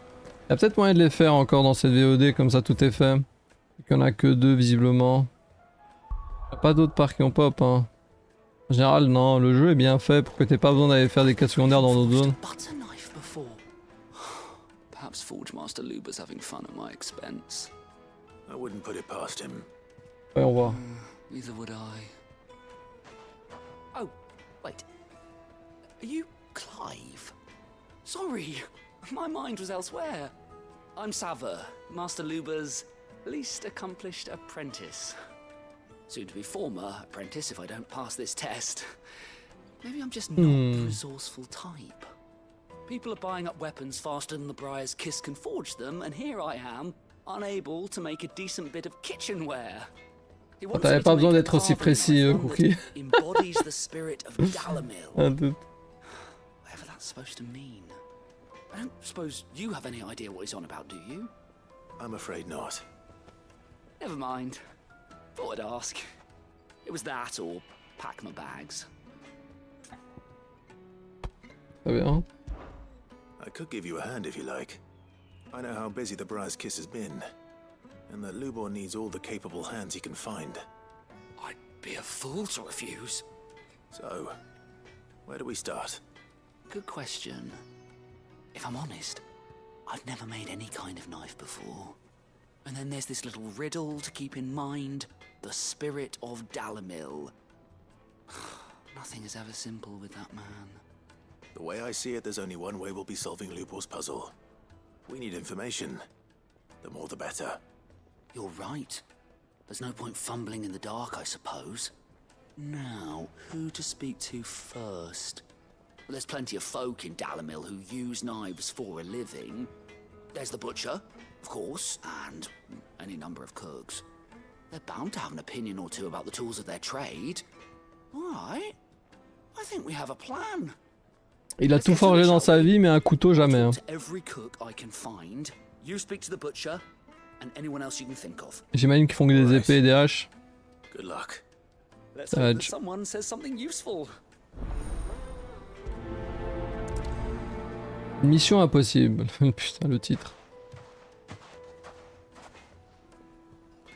[SPEAKER 1] Il y a peut-être moyen de les faire encore dans cette VOD, comme ça tout est fait. Il n'y en a que 2 visiblement. Il n'y a pas d'autres parts qui ont pop. Hein. En général, non, le jeu est bien fait pour que t'aies pas besoin d'aller faire des quêtes secondaires dans d'autres zones.
[SPEAKER 20] Perhaps Forge Master Luber's having fun at my expense.
[SPEAKER 7] I wouldn't put it past him.
[SPEAKER 1] Voyons voir.
[SPEAKER 20] Neither would I. Oh, wait. Are you Clive? Sorry, my mind was elsewhere. I'm Sava, Master Luber's least accomplished apprentice. Soon to be former apprentice if I don't pass this test. Maybe I'm just not the resourceful type. People are buying up weapons faster than the Briar's Kiss can forge them, and here I am, unable to make a decent bit of kitchenware.
[SPEAKER 1] T'avais pas besoin d'être aussi précis, Cookie.
[SPEAKER 20] Embodies the spirit of Dalamil.
[SPEAKER 1] Un doute.
[SPEAKER 20] Whatever that's supposed to mean. I don't suppose you have any idea what he's on about, do you?
[SPEAKER 7] I'm afraid not.
[SPEAKER 20] Never mind. Thought I'd ask. It was that or pack my bags.
[SPEAKER 1] Très bien.
[SPEAKER 7] I could give you a hand if you like. I know how busy the Briar's Kiss has been, and that Lubor needs all the capable hands he can find.
[SPEAKER 20] I'd be a fool to refuse.
[SPEAKER 7] So, where do we start?
[SPEAKER 20] Good question. If I'm honest, I've never made any kind of knife before. And then there's this little riddle to keep in mind. The spirit of Dalamil. Nothing is ever simple with that man.
[SPEAKER 7] The way I see it, there's only one way we'll be solving Lubor's puzzle. We need information. The more the better.
[SPEAKER 20] You're right. There's no point fumbling in the dark, I suppose. Now, who to speak to first? Well, there's plenty of folk in Dalamil who use knives for a living. There's the butcher, of course, and any number of cooks. They're bound to have an opinion or two about the tools of their trade. All right. I think we have a plan.
[SPEAKER 1] Il a tout forgé dans sa vie, mais un couteau jamais. Hein. J'imagine qu'ils font que des épées et des haches. Ça va être... Mission impossible. Putain, le titre.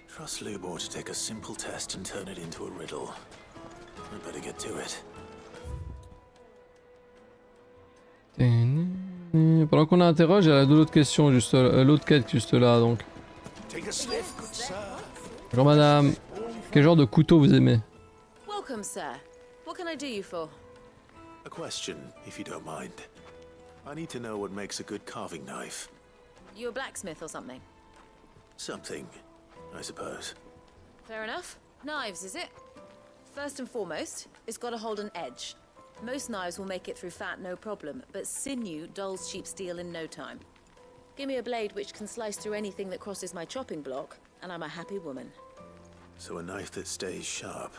[SPEAKER 7] Trust Lubor to take a simple test and turn it into a riddle. I better get to it.
[SPEAKER 1] Pendant qu'on interroge, il y a l'autre question juste l'autre quête juste là donc. Bonjour madame. Quel genre de couteau vous aimez?
[SPEAKER 19] Welcome, sir. What can I do you for?
[SPEAKER 7] A question, if you don't mind. I need to know what makes a good carving knife.
[SPEAKER 19] You a blacksmith or something?
[SPEAKER 7] Something, I suppose.
[SPEAKER 19] Fair enough. Knives, is it? First and foremost, it's got to hold an edge. Most knives will make it through fat, no problem, but sinew dulls cheap steel in no time. Give me a blade which can slice through anything that crosses my chopping block, and I'm a happy woman.
[SPEAKER 7] So a knife that stays sharp.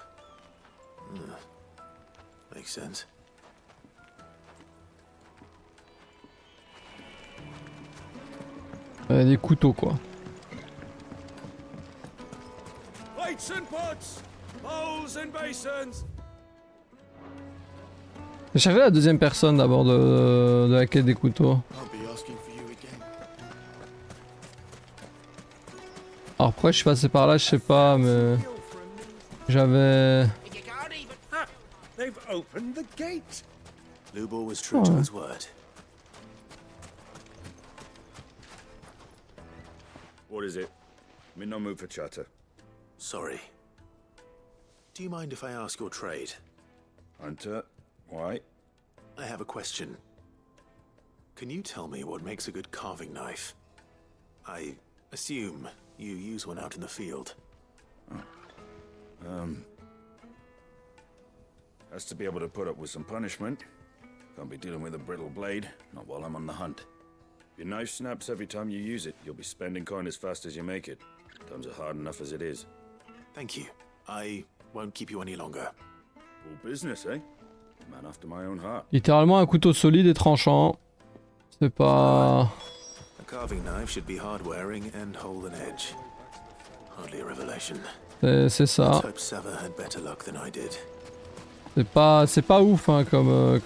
[SPEAKER 7] Makes sense.
[SPEAKER 1] Des couteaux quoi.
[SPEAKER 21] Plates and pots, bowls and basins.
[SPEAKER 1] J'ai cherché la deuxième personne d'abord de la quête des couteaux. Alors pourquoi je suis passé par là, je sais pas, mais j'avais.
[SPEAKER 6] They've opened the gate.
[SPEAKER 7] Lubor was true to his word.
[SPEAKER 3] What is it? I'm in no mood for chatter.
[SPEAKER 7] Sorry. Do you mind if I ask your trade?
[SPEAKER 3] Hunter, why?
[SPEAKER 7] I have a question. Can you tell me what makes a good carving knife? I assume you use one out in the field.
[SPEAKER 3] Has to be able to put up with some punishment. Can't be dealing with a brittle blade, not while I'm on the hunt. If your knife snaps every time you use it, you'll be spending coin as fast as you make it. Times are hard enough as it is.
[SPEAKER 7] Thank you. I won't keep you any longer.
[SPEAKER 3] All business, eh? Man after my own heart.
[SPEAKER 1] Littéralement un couteau solide et tranchant. C'est pas.
[SPEAKER 7] A carving knife should be hard wearing and hold an edge. Hardly a revelation.
[SPEAKER 1] C'est ça.
[SPEAKER 7] Let's hope Sava had better luck than I did.
[SPEAKER 1] C'est pas ouf hein, comme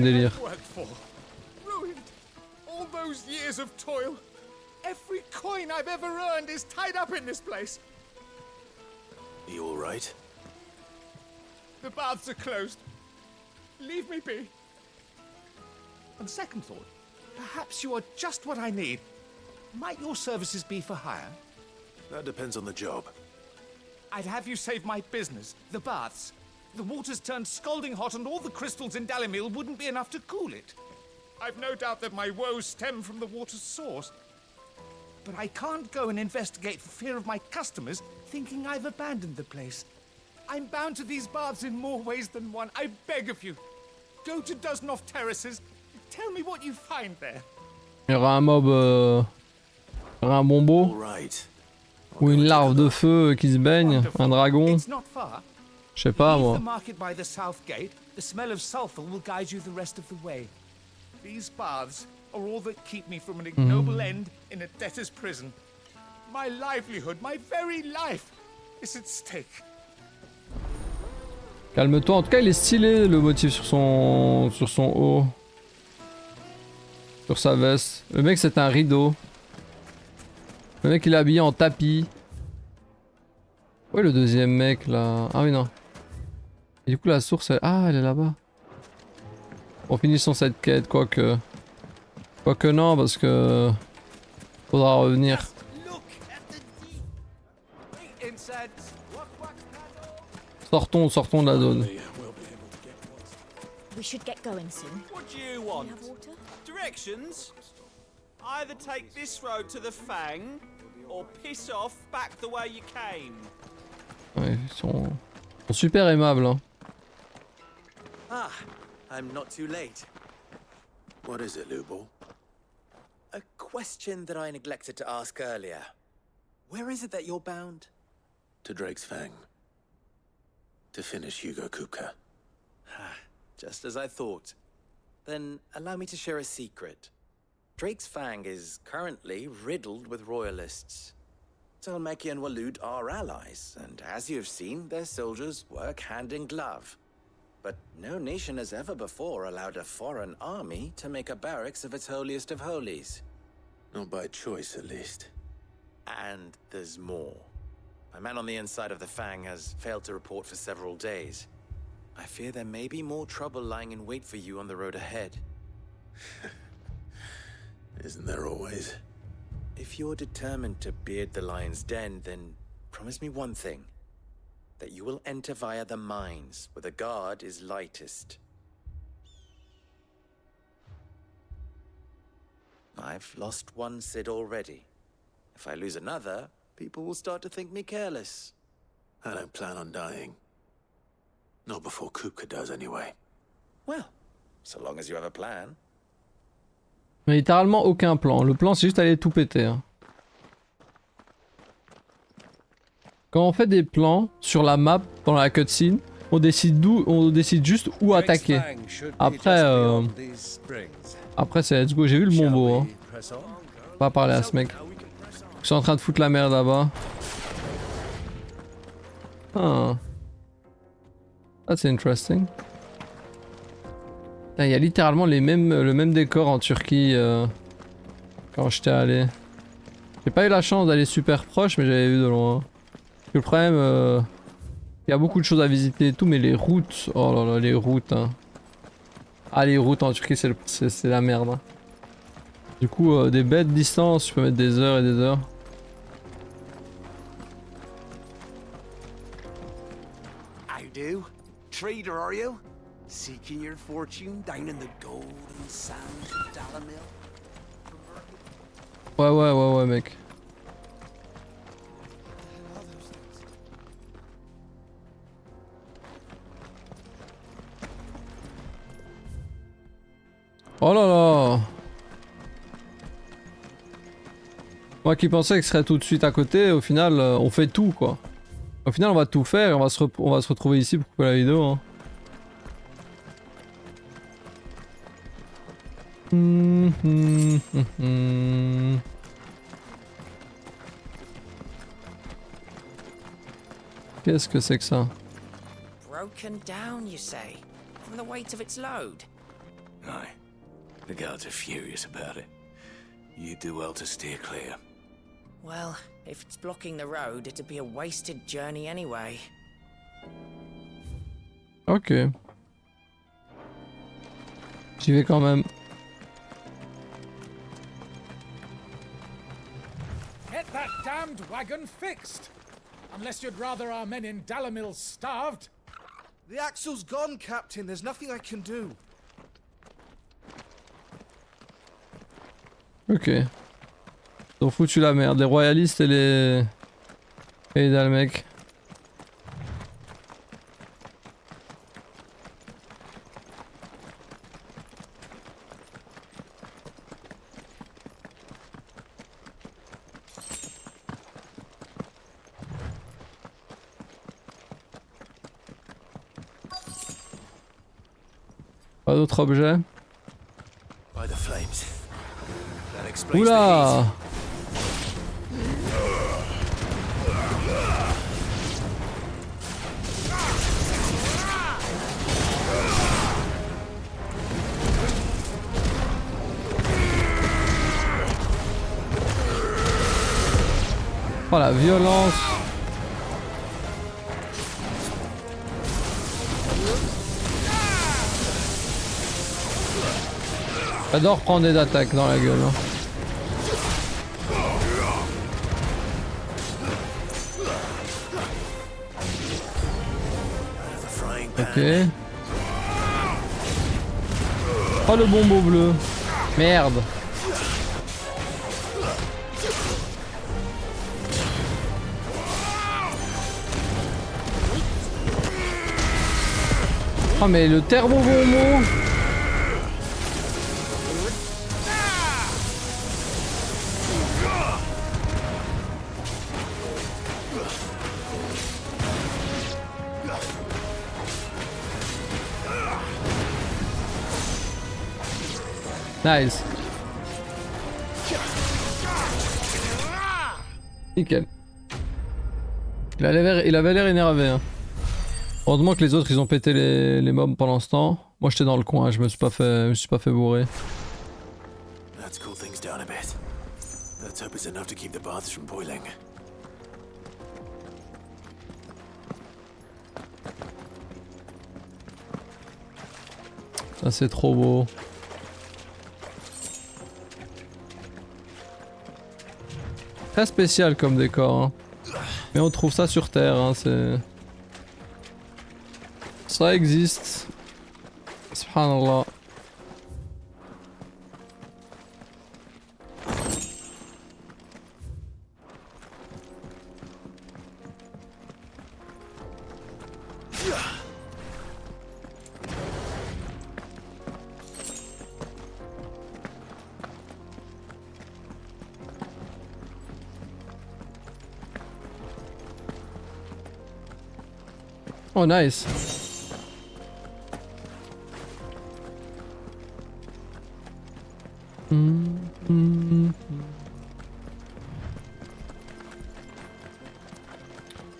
[SPEAKER 1] délire.
[SPEAKER 18] Ruined. All those years of toil. Every coin I've ever earned is tied up in this place.
[SPEAKER 7] Are you all right?
[SPEAKER 18] The baths are closed. Leave me be. On second thought, perhaps you are just what I need. Might your services be for hire?
[SPEAKER 7] That depends on the job.
[SPEAKER 18] I'd have you save my business, the baths. The water's turned scalding hot and all the crystals in Dalimil wouldn't be enough to cool it. I've no doubt that my woes stem from the water's source. But I can't go and investigate for fear of my customers thinking I've abandoned the place. I'm bound to these baths in more ways than one. I beg of you. Go to Dusnoff Terraces. Tell me what you find there.
[SPEAKER 1] Il y aura un mob. Il y aura un bombeau. Ou une larve de feu qui se baigne. Un dragon. Je sais pas moi.
[SPEAKER 18] The market by the south gate. The smell of sulfur will guide you the rest of the way. These baths are all that keep me from an ignoble end in a debtor's prison. My livelihood, my very life, is at stake.
[SPEAKER 1] Calme-toi. En tout cas, il est stylé le motif sur son haut. Sur sa veste. Le mec, c'est un rideau. Le mec, il est habillé en tapis. Où est le deuxième mec là? Ah oui, non. Et du coup, la source, elle est là-bas. Bon, finissons cette quête, quoique. Quoique non, parce que. Faudra revenir. Sortons de la zone.
[SPEAKER 12] We should get going soon.
[SPEAKER 10] What do you want? Directions? Either take this road to the Fang, or piss off back the way you came.
[SPEAKER 1] Ouais, ils sont super aimables. Hein.
[SPEAKER 16] Ah, I'm not too late.
[SPEAKER 7] What is it, Lubor?
[SPEAKER 16] A question that I neglected to ask earlier. Where is it that you're bound?
[SPEAKER 7] To Drake's Fang. To finish Hugo Kupka.
[SPEAKER 16] Just as I thought. Then allow me to share a secret. Drake's Fang is currently riddled with royalists. Talmeki and Walud are allies, and as you have seen, their soldiers work hand in glove. But no nation has ever before allowed a foreign army to make a barracks of its holiest of holies.
[SPEAKER 7] Not by choice, at least.
[SPEAKER 16] And there's more. My man on the inside of the Fang has failed to report for several days. I fear there may be more trouble lying in wait for you on the road ahead.
[SPEAKER 7] Isn't there always?
[SPEAKER 16] If you're determined to beard the lion's den, then promise me one thing. That you will enter via the mines, where the guard is lightest. I've lost one Cid already. If I lose another, people will start to think me careless.
[SPEAKER 7] I don't plan on dying. Not before Kupka does, anyway.
[SPEAKER 16] Well, so long as you have a plan.
[SPEAKER 1] Mais littéralement aucun plan. Le plan c'est juste aller tout péter. Hein. Quand on fait des plans sur la map, dans la cutscene, on décide juste où attaquer. Après, après c'est let's go. J'ai vu le bombo. Hein. Pas parler à ce mec. Je suis en train de foutre la merde là-bas. Ah. That's interesting. Il y a littéralement le même décor en Turquie quand j'étais allé. J'ai pas eu la chance d'aller super proche, mais j'avais vu de loin. Le problème, il y a beaucoup de choses à visiter et tout, mais les routes, oh là là, les routes. Hein. Ah, les routes en Turquie, c'est la merde. Hein. Du coup, des bêtes distances, je peux mettre des heures et des heures.
[SPEAKER 2] How do? Trader, are you? Seeking your fortune down in the golden sands of Dalamil?
[SPEAKER 1] Ouais, mec. Oh là là! Moi qui pensais que ce serait tout de suite à côté, au final on fait tout quoi. Au final on va tout faire et on va se retrouver ici pour couper la vidéo. Hein. Qu'est-ce que c'est que ça?
[SPEAKER 13] Broken down, you say, from the weight of its load.
[SPEAKER 2] Aye. The guards are furious about it. You do well to steer clear.
[SPEAKER 13] Well, if it's blocking the road, it'd be a wasted journey anyway.
[SPEAKER 1] Ok. J'y vais quand même.
[SPEAKER 18] Get that damned wagon fixed! Unless you'd rather our men in Dalamil starved.
[SPEAKER 23] The axle's gone, Captain. There's nothing I can do.
[SPEAKER 1] Ok. Ils ont foutu la merde, les royalistes et les Dalmecs. Pas d'autres objets. Oula! Oh la violence! J'adore prendre des attaques dans la gueule. Hein. Ok. Oh le bombeau bleu. Merde. Oh mais le thermo-bombeau. Nice. Nickel. Il avait l'air énervé. Hein. Heureusement que les autres ils ont pété les mobs pendant ce temps. Moi j'étais dans le coin, je me suis pas fait bourrer.
[SPEAKER 7] Let's cool things down a bit. Let's hope it's enough to keep the baths from boiling.
[SPEAKER 1] Ça c'est trop beau. Très spécial comme décor, hein. Mais on trouve ça sur Terre, hein, c'est... Ça existe. Subhanallah. Oh nice.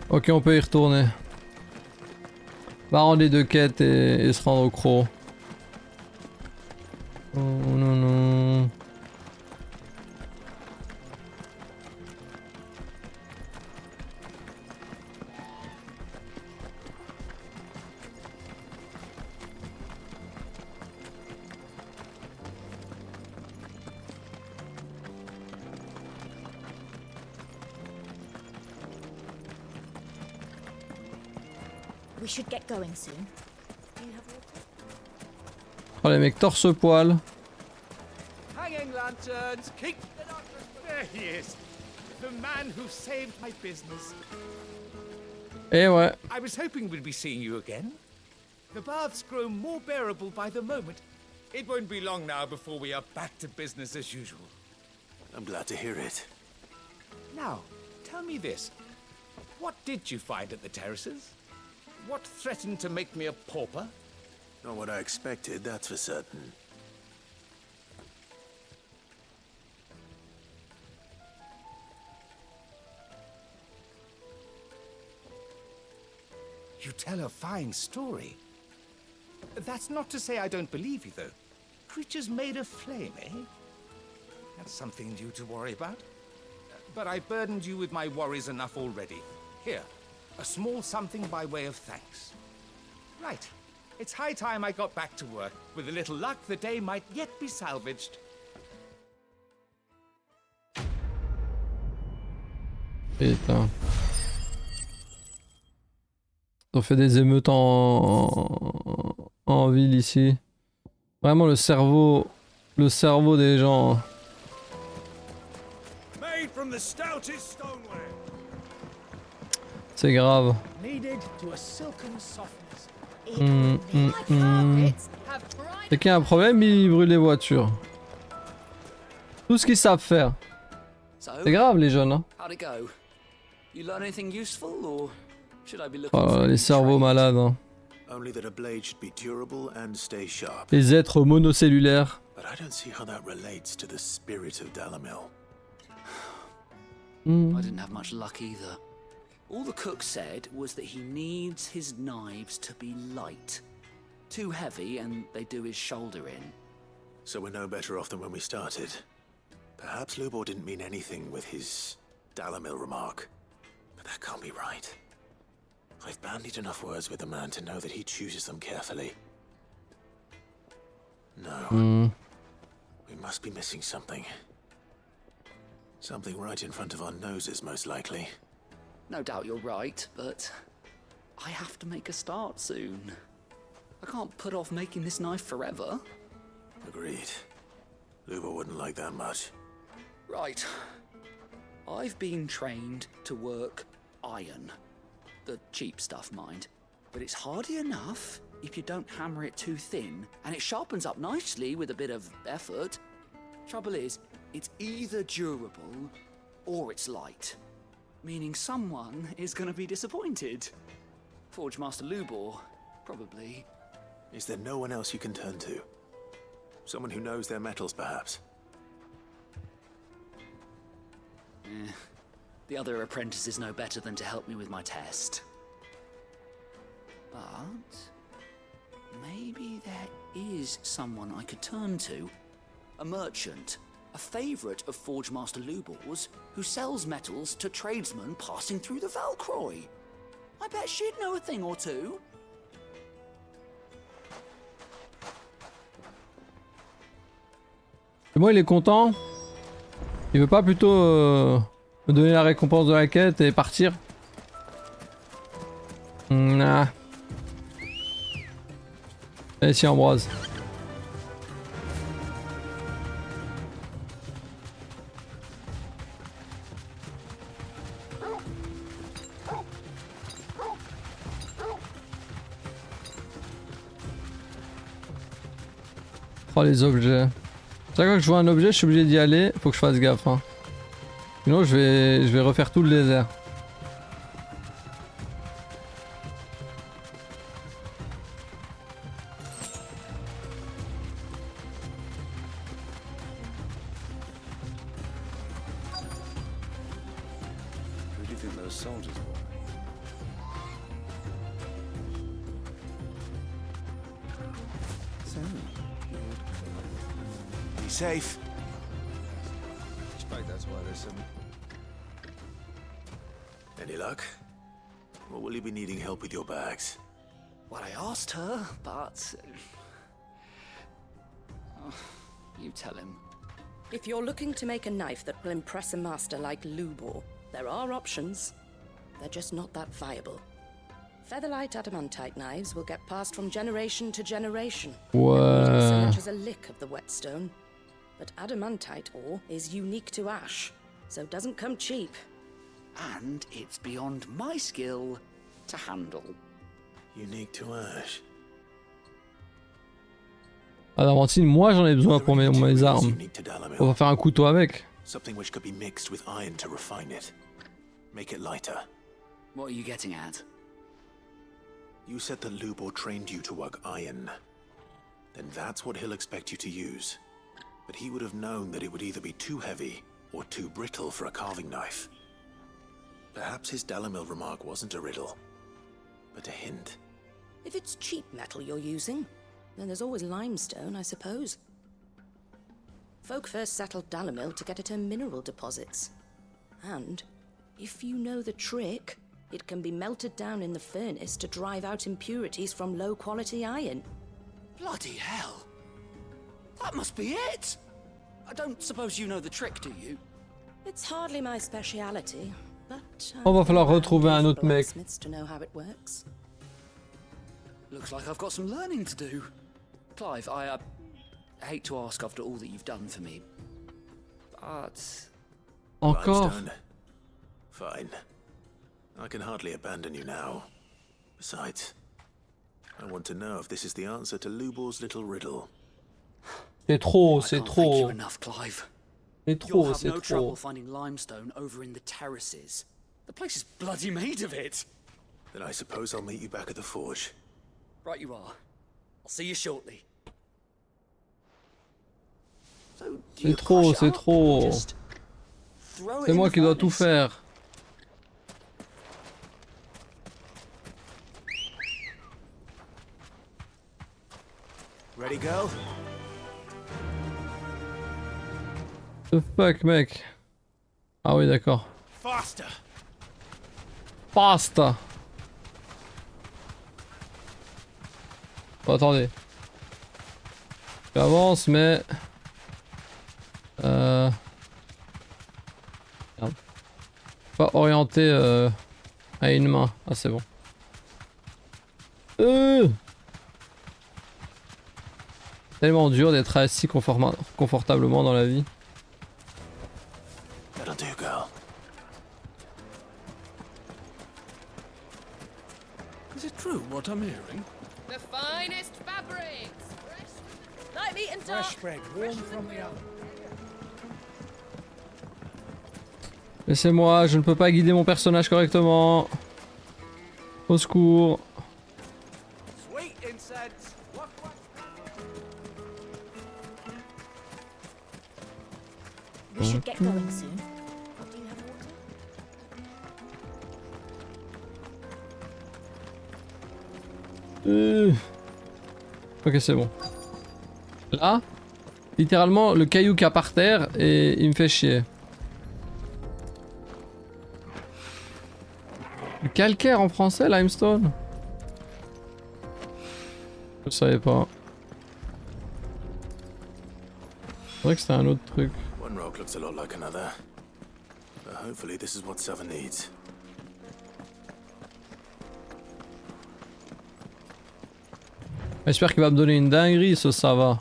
[SPEAKER 1] Ok, on peut y retourner. Va rendre les 2 quêtes et se rendre au croc. Oh non non.
[SPEAKER 12] We should get going soon. Do you have water?
[SPEAKER 1] Oh les mecs torse-poil.
[SPEAKER 18] Hanging lanterns, keep the darkness. There he is. The man who saved my business.
[SPEAKER 1] Eh ouais.
[SPEAKER 18] I was hoping we'd be seeing you again. The baths grow more bearable by the moment. It won't be long now before we are back to business as usual.
[SPEAKER 7] I'm glad to hear it.
[SPEAKER 18] Now, tell me this. What did you find at the terraces? What threatened to make me a pauper?
[SPEAKER 7] Not what I expected, that's for certain.
[SPEAKER 18] You tell a fine story. That's not to say I don't believe you, though. Creatures made of flame, eh? That's something new to worry about. But I burdened you with my worries enough already. Here, a small something by way of thanks. Right. It's high time I got back to work. With a little luck, the day might yet be salvaged.
[SPEAKER 1] Putain. On fait des émeutes en ville ici. Vraiment le cerveau des gens.
[SPEAKER 21] Made from the stoutest stoneware.
[SPEAKER 1] C'est grave. Dès qu'il y a un problème, ils brûlent les voitures. Tout ce qu'ils savent faire. C'est grave les jeunes. Hein.
[SPEAKER 20] How'd it go? You learn anything useful, or should I be looking
[SPEAKER 1] Oh, les cerveaux malades. Hein.
[SPEAKER 7] Only that a blade should be durable and stay sharp.
[SPEAKER 1] Les êtres monocellulaires.
[SPEAKER 7] But I don't see how that relates to the spirit of Dalamil.
[SPEAKER 20] I didn't have much luck either. All the cook said was that he needs his knives to be light. Too heavy and they do his shoulder in.
[SPEAKER 7] So we're no better off than when we started. Perhaps Lubor didn't mean anything with his Dalamil remark. But that can't be right. I've bandied enough words with the man to know that he chooses them carefully. No. We must be missing something. Something right in front of our noses, most likely.
[SPEAKER 20] No doubt you're right, but I have to make a start soon. I can't put off making this knife forever.
[SPEAKER 7] Agreed. Lubor wouldn't like that much.
[SPEAKER 20] Right. I've been trained to work iron. The cheap stuff, mind. But it's hardy enough if you don't hammer it too thin, and it sharpens up nicely with a bit of effort. Trouble is, it's either durable or it's light. Meaning someone is gonna be disappointed. Forge Master Lubor, probably.
[SPEAKER 7] Is there no one else you can turn to? Someone who knows their metals, perhaps?
[SPEAKER 20] The other apprentices know better than to help me with my test. But maybe there is someone I could turn to. A merchant, a favorite of Forge Master Lubor's, who sells metals to tradesmen passing through the Valcroy. I bet she'd know a thing or two.
[SPEAKER 1] Et moi il est content. Il veut pas plutôt me donner la récompense de la quête et partir? Nah. Allez, si Ambroise. Oh les objets. Chaque fois que je vois un objet, je suis obligé d'y aller. Faut que je fasse gaffe. Hein. Sinon, je vais refaire tout le désert.
[SPEAKER 21] soldiers
[SPEAKER 2] Be safe.
[SPEAKER 21] I expect that's why there's some.
[SPEAKER 7] Any luck? Or will you be needing help with your bags?
[SPEAKER 20] Well, I asked her, but... you tell him.
[SPEAKER 14] If you're looking to make a knife that will impress a master like Lubor, there are options. They're just not that viable. Featherlight adamantite knives will get passed from generation to generation. Not so much as a lick of the whetstone. But adamantite ore is unique to ash, so it doesn't come cheap.
[SPEAKER 20] And it's beyond my skill to handle.
[SPEAKER 7] Unique to ash.
[SPEAKER 1] Adamantine, moi j'en ai besoin pour mes armes. On va faire un couteau avec.
[SPEAKER 7] Something which could be mixed with iron to refine it. Make it lighter.
[SPEAKER 20] What are you getting at?
[SPEAKER 7] You said that Lubor trained you to work iron. Then that's what he'll expect you to use. But he would have known that it would either be too heavy or too brittle for a carving knife. Perhaps his Dalamil remark wasn't a riddle, but a hint.
[SPEAKER 14] If it's cheap metal you're using, then there's always limestone, I suppose. Folk first settled Dalamil to get at her mineral deposits. And, if you know the trick, it can be melted down in the furnace to drive out impurities from low-quality iron.
[SPEAKER 20] Bloody hell! That must be it! I don't suppose you know the trick, do you?
[SPEAKER 14] It's hardly my speciality, but...
[SPEAKER 1] On va falloir retrouver un autre mec.
[SPEAKER 14] To know how it works.
[SPEAKER 20] Looks like I've got some learning to do. Clive, I hate to ask after all that you've done for me, but...
[SPEAKER 1] Encore?
[SPEAKER 7] Limestone? Fine. I can hardly abandon you now. Besides, I want to know if this is the answer to Lubor's little riddle.
[SPEAKER 1] C'est trop, c'est trop.
[SPEAKER 20] Thank you enough, Clive.
[SPEAKER 1] C'est trop,
[SPEAKER 20] You'll have
[SPEAKER 1] c'est
[SPEAKER 20] no trouble
[SPEAKER 1] trop.
[SPEAKER 20] finding limestone over in the terraces. The place is bloody made of it.
[SPEAKER 7] Then I suppose I'll meet you back at the forge.
[SPEAKER 20] Right you are. I'll see you shortly.
[SPEAKER 1] C'est trop, c'est trop. C'est moi qui dois tout faire.
[SPEAKER 2] Ready, go?
[SPEAKER 1] The fuck, mec. Ah oui, d'accord.
[SPEAKER 2] Faster.
[SPEAKER 1] Pasta. Bon, attendez. J'avance, mais... Merde. Pas orienté à une main. Ah, c'est bon. Tellement dur d'être assis confortablement dans la vie.
[SPEAKER 7] That'll do, girl.
[SPEAKER 18] Is it true what I'm hearing?
[SPEAKER 15] The finest fabrics! Light meat and dark!
[SPEAKER 9] Fresh bread, warm from the oven.
[SPEAKER 1] Laissez-moi, je ne peux pas guider mon personnage correctement. Au secours.
[SPEAKER 10] Sweet incense.
[SPEAKER 8] We should get going soon. Do you have water?
[SPEAKER 1] Ok, c'est bon. Là, littéralement, le caillou qu'il y a par terre et il me fait chier. Le calcaire en français, limestone? Je savais pas. C'est vrai que c'était un autre truc.
[SPEAKER 7] One rock looks a lot like another. But hopefully this is what Sava needs.
[SPEAKER 1] J'espère qu'il va me donner une dinguerie, ça va.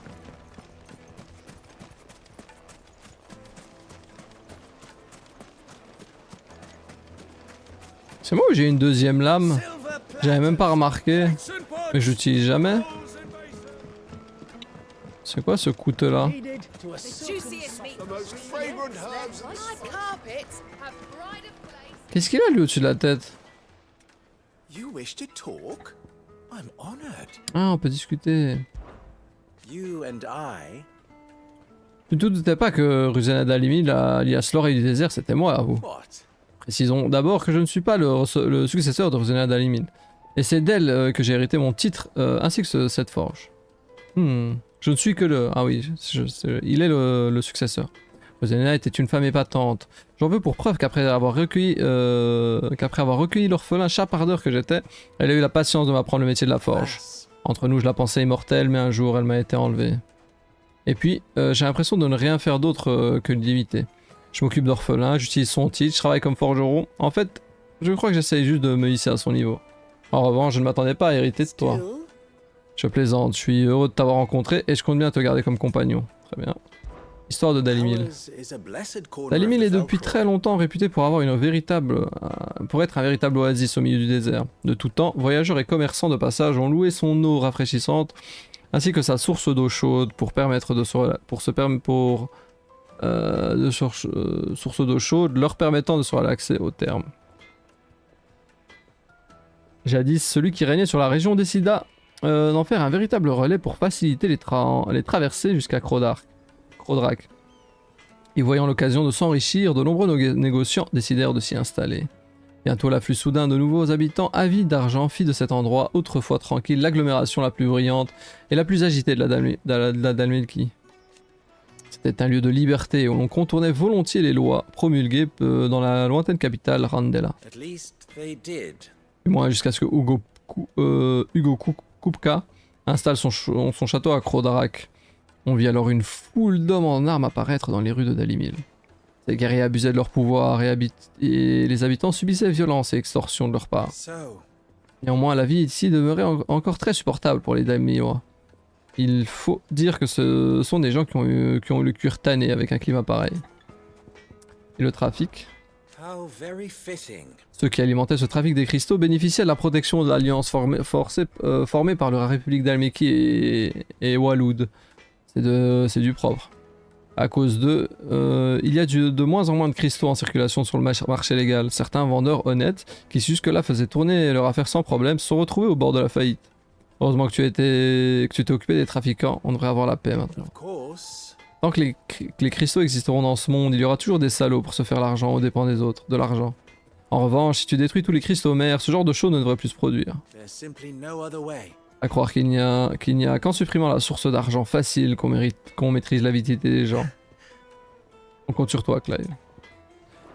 [SPEAKER 1] C'est moi ou j'ai une deuxième lame? J'avais même pas remarqué. Mais j'utilise jamais. C'est quoi ce couteau là? Qu'est-ce qu'il a lui au-dessus de la tête?
[SPEAKER 2] You wish to talk? I'm honored.
[SPEAKER 1] Ah, on peut discuter.
[SPEAKER 2] You and I.
[SPEAKER 1] Tu te doutais pas que Ruzena Dalimi, alias l'oreille du désert, c'était moi, vous?
[SPEAKER 2] What?
[SPEAKER 1] Précisons d'abord que je ne suis pas le successeur de Rosena d'Alimil. Et c'est d'elle que j'ai hérité mon titre ainsi que cette forge. Je ne suis que le... Ah oui, il est le successeur. Rosena était une femme épatante. J'en veux pour preuve qu'après avoir recueilli l'orphelin chapardeur que j'étais, elle a eu la patience de m'apprendre le métier de la forge. Entre nous, je la pensais immortelle, mais un jour, elle m'a été enlevée. Et puis, j'ai l'impression de ne rien faire d'autre que de l'imiter. Je m'occupe d'orphelin, j'utilise son titre, je travaille comme forgeron. En fait, je crois que j'essaye juste de me hisser à son niveau. En revanche, je ne m'attendais pas à hériter de toi. Je plaisante, je suis heureux de t'avoir rencontré et je compte bien te garder comme compagnon. Très bien. Histoire de Dalimil. Dalimil est depuis très longtemps réputé pour avoir pour être un véritable oasis au milieu du désert. De tout temps, voyageurs et commerçants de passage ont loué son eau rafraîchissante ainsi que sa source d'eau chaude source d'eau chaude leur permettant de se relaxer au terme. Jadis, celui qui régnait sur la région décida d'en faire un véritable relais pour faciliter les traversées jusqu'à Crodrac. Et voyant l'occasion de s'enrichir, de nombreux négociants décidèrent de s'y installer. Bientôt l'afflux soudain de nouveaux habitants avides d'argent fit de cet endroit, autrefois tranquille, l'agglomération la plus brillante et la plus agitée de la Dalmelki. C'était un lieu de liberté où l'on contournait volontiers les lois promulguées dans la lointaine capitale Randella. Du moins jusqu'à ce que Hugo Kupka installe son château à Crodrac. On vit alors une foule d'hommes en armes apparaître dans les rues de Dalimil. Ces guerriers abusaient de leur pouvoir et les habitants subissaient violence et extorsion de leur part. Néanmoins, la vie ici demeurait encore très supportable pour les Daimyois. Il faut dire que ce sont des gens qui ont eu le cuir tanné avec un climat pareil. Et le trafic. Ceux qui alimentaient ce trafic des cristaux bénéficiaient de la protection de l'alliance formée par la République d'Almeki et Waloud. C'est du propre. À cause d'eux, il y a de moins en moins de cristaux en circulation sur le marché légal. Certains vendeurs honnêtes, qui jusque-là faisaient tourner leur affaire sans problème, se sont retrouvés au bord de la faillite. Heureusement que tu t'es occupé des trafiquants, on devrait avoir la paix maintenant. Tant que les cristaux existeront dans ce monde, il y aura toujours des salauds pour se faire l'argent aux dépens des autres, de l'argent. En revanche, si tu détruis tous les cristaux mères, ce genre de choses ne devrait plus se produire. À croire qu'il n'y a qu'en supprimant la source d'argent facile qu'on maîtrise l'avidité des gens. On compte sur toi, Clive.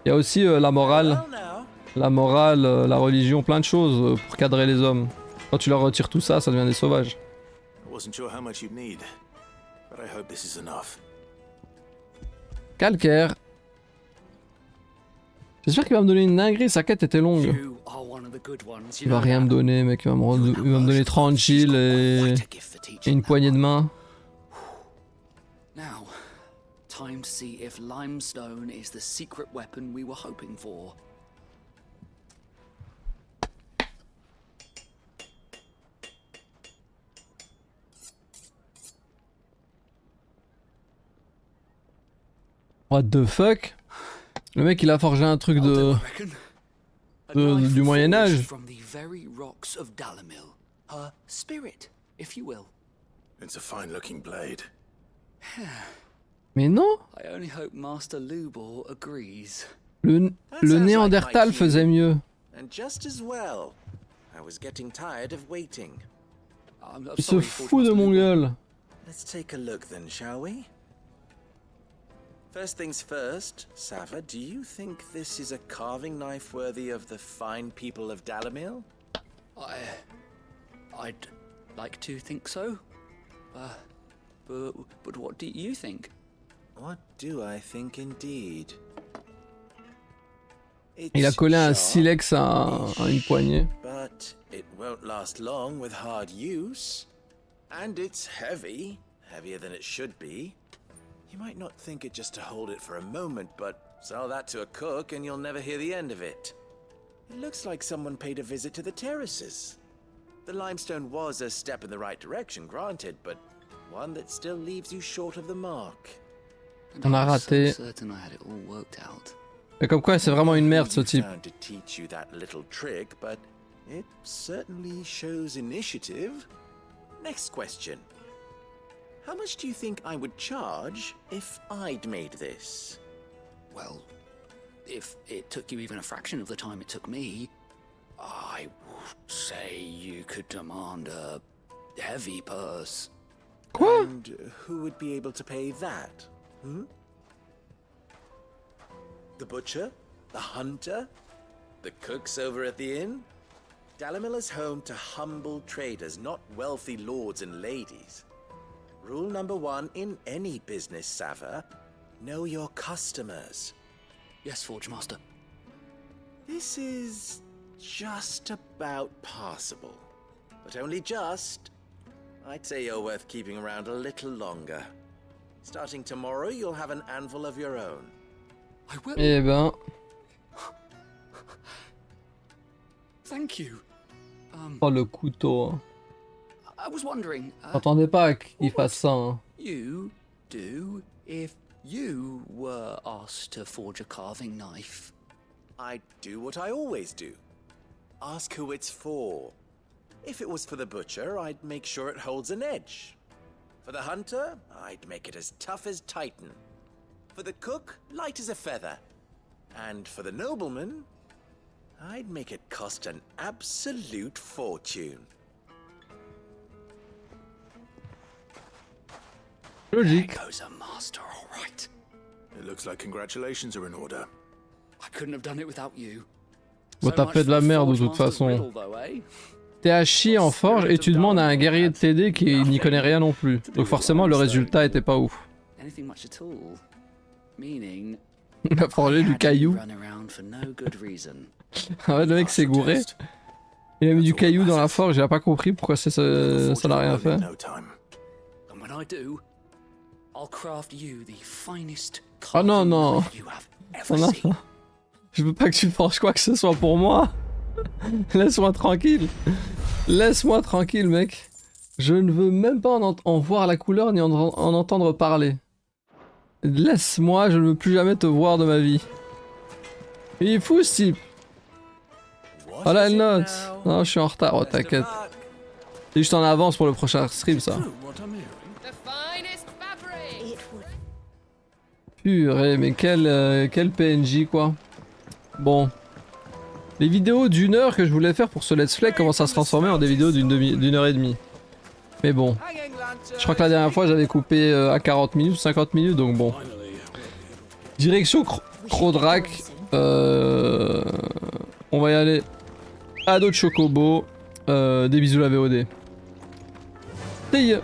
[SPEAKER 1] Il y a aussi la morale, la religion, plein de choses pour cadrer les hommes. Quand tu leur retires tout ça, ça devient des sauvages. Calcaire. J'espère qu'il va me donner une dinguerie, sa quête était longue. Il va rien me donner, mec, il va me donner 30 kills et une poignée de main.
[SPEAKER 20] Now, time to see if limestone is the secret weapon we were hoping for.
[SPEAKER 1] What the fuck? Le mec il a forgé un truc du Moyen-Âge. Mais non? Le Néandertal faisait mieux. Il se fout de mon gueule.
[SPEAKER 7] First things first, Sava, do you think this is a carving knife worthy of the fine people of Dalimil?
[SPEAKER 20] I'd like to think so. But what do you think?
[SPEAKER 7] What do I think indeed?
[SPEAKER 1] Il a collé un silex à une poignée.
[SPEAKER 7] But it won't last long with hard use. And it's heavy, heavier than it should be. You might not think it just to hold it for a moment, but sell that to a cook and you'll never hear the end of it. It looks like someone paid a visit to the terraces. The limestone was a step in the right direction, granted, but one that still leaves you short of the mark.
[SPEAKER 1] On a raté. Mais comme quoi, c'est vraiment une merde ce type.
[SPEAKER 7] To teach you that little trick, but it certainly shows initiative. Next question. How much do you think I would charge if I'd made this?
[SPEAKER 20] Well, if it took you even a fraction of the time it took me, I would say you could demand a heavy purse.
[SPEAKER 7] And who would be able to pay that? The butcher? The hunter? The cooks over at the inn? Dalimil is home to humble traders, not wealthy lords and ladies. Rule number 1 in any business, Sava, know your customers.
[SPEAKER 20] Yes, Forge Master.
[SPEAKER 7] This is just about passable. But only just. I'd say you're worth keeping around a little longer. Starting tomorrow, you'll have an anvil of your own.
[SPEAKER 20] I will.
[SPEAKER 1] Eh ben.
[SPEAKER 20] Thank you.
[SPEAKER 1] Oh, le couteau.
[SPEAKER 20] I was wondering.
[SPEAKER 1] J'attendais pas qu'il fasse ça. Hein.
[SPEAKER 20] You do if you were asked to forge a carving knife.
[SPEAKER 7] I'd do what I always do. Ask who it's for. If it was for the butcher, I'd make sure it holds an edge. For the hunter, I'd make it as tough as Titan. For the cook, light as a feather. And for the nobleman, I'd make it cost an absolute fortune.
[SPEAKER 1] Logique.
[SPEAKER 20] There goes a master, all right.
[SPEAKER 21] It looks like congratulations are in order.
[SPEAKER 20] I couldn't have done it without you.
[SPEAKER 1] Bon, t'as fait de la merde de toute façon. T'es à chier en forge et tu demandes à un guerrier de t'aider qui n'y connaît rien non plus. Donc forcément le résultat était pas ouf. Il a forgé du caillou. Ah ouais, le mec s'est gouré. Il a mis du caillou dans la forge, j'ai pas compris pourquoi ça n'a rien fait. Oh non, non. Oh non. Je veux pas que tu forges quoi que ce soit pour moi. Laisse-moi tranquille. Laisse-moi tranquille, mec. Je ne veux même pas en voir la couleur ni en entendre parler. Laisse-moi, je ne veux plus jamais te voir de ma vie. Il est fou ce type. Oh là, elle note. Non, je suis en retard, oh t'inquiète. C'est juste en avance pour le prochain stream, ça. Purée, mais quel PNJ, quoi. Bon. Les vidéos d'1 heure que je voulais faire pour ce let's play commencent à se transformer en des vidéos d'une heure et demie. Mais bon. Je crois que la dernière fois j'avais coupé à 40 minutes, 50 minutes, donc bon. Direction Crodrac. On va y aller. À d'autres chocobos. Des bisous la VOD. See ya.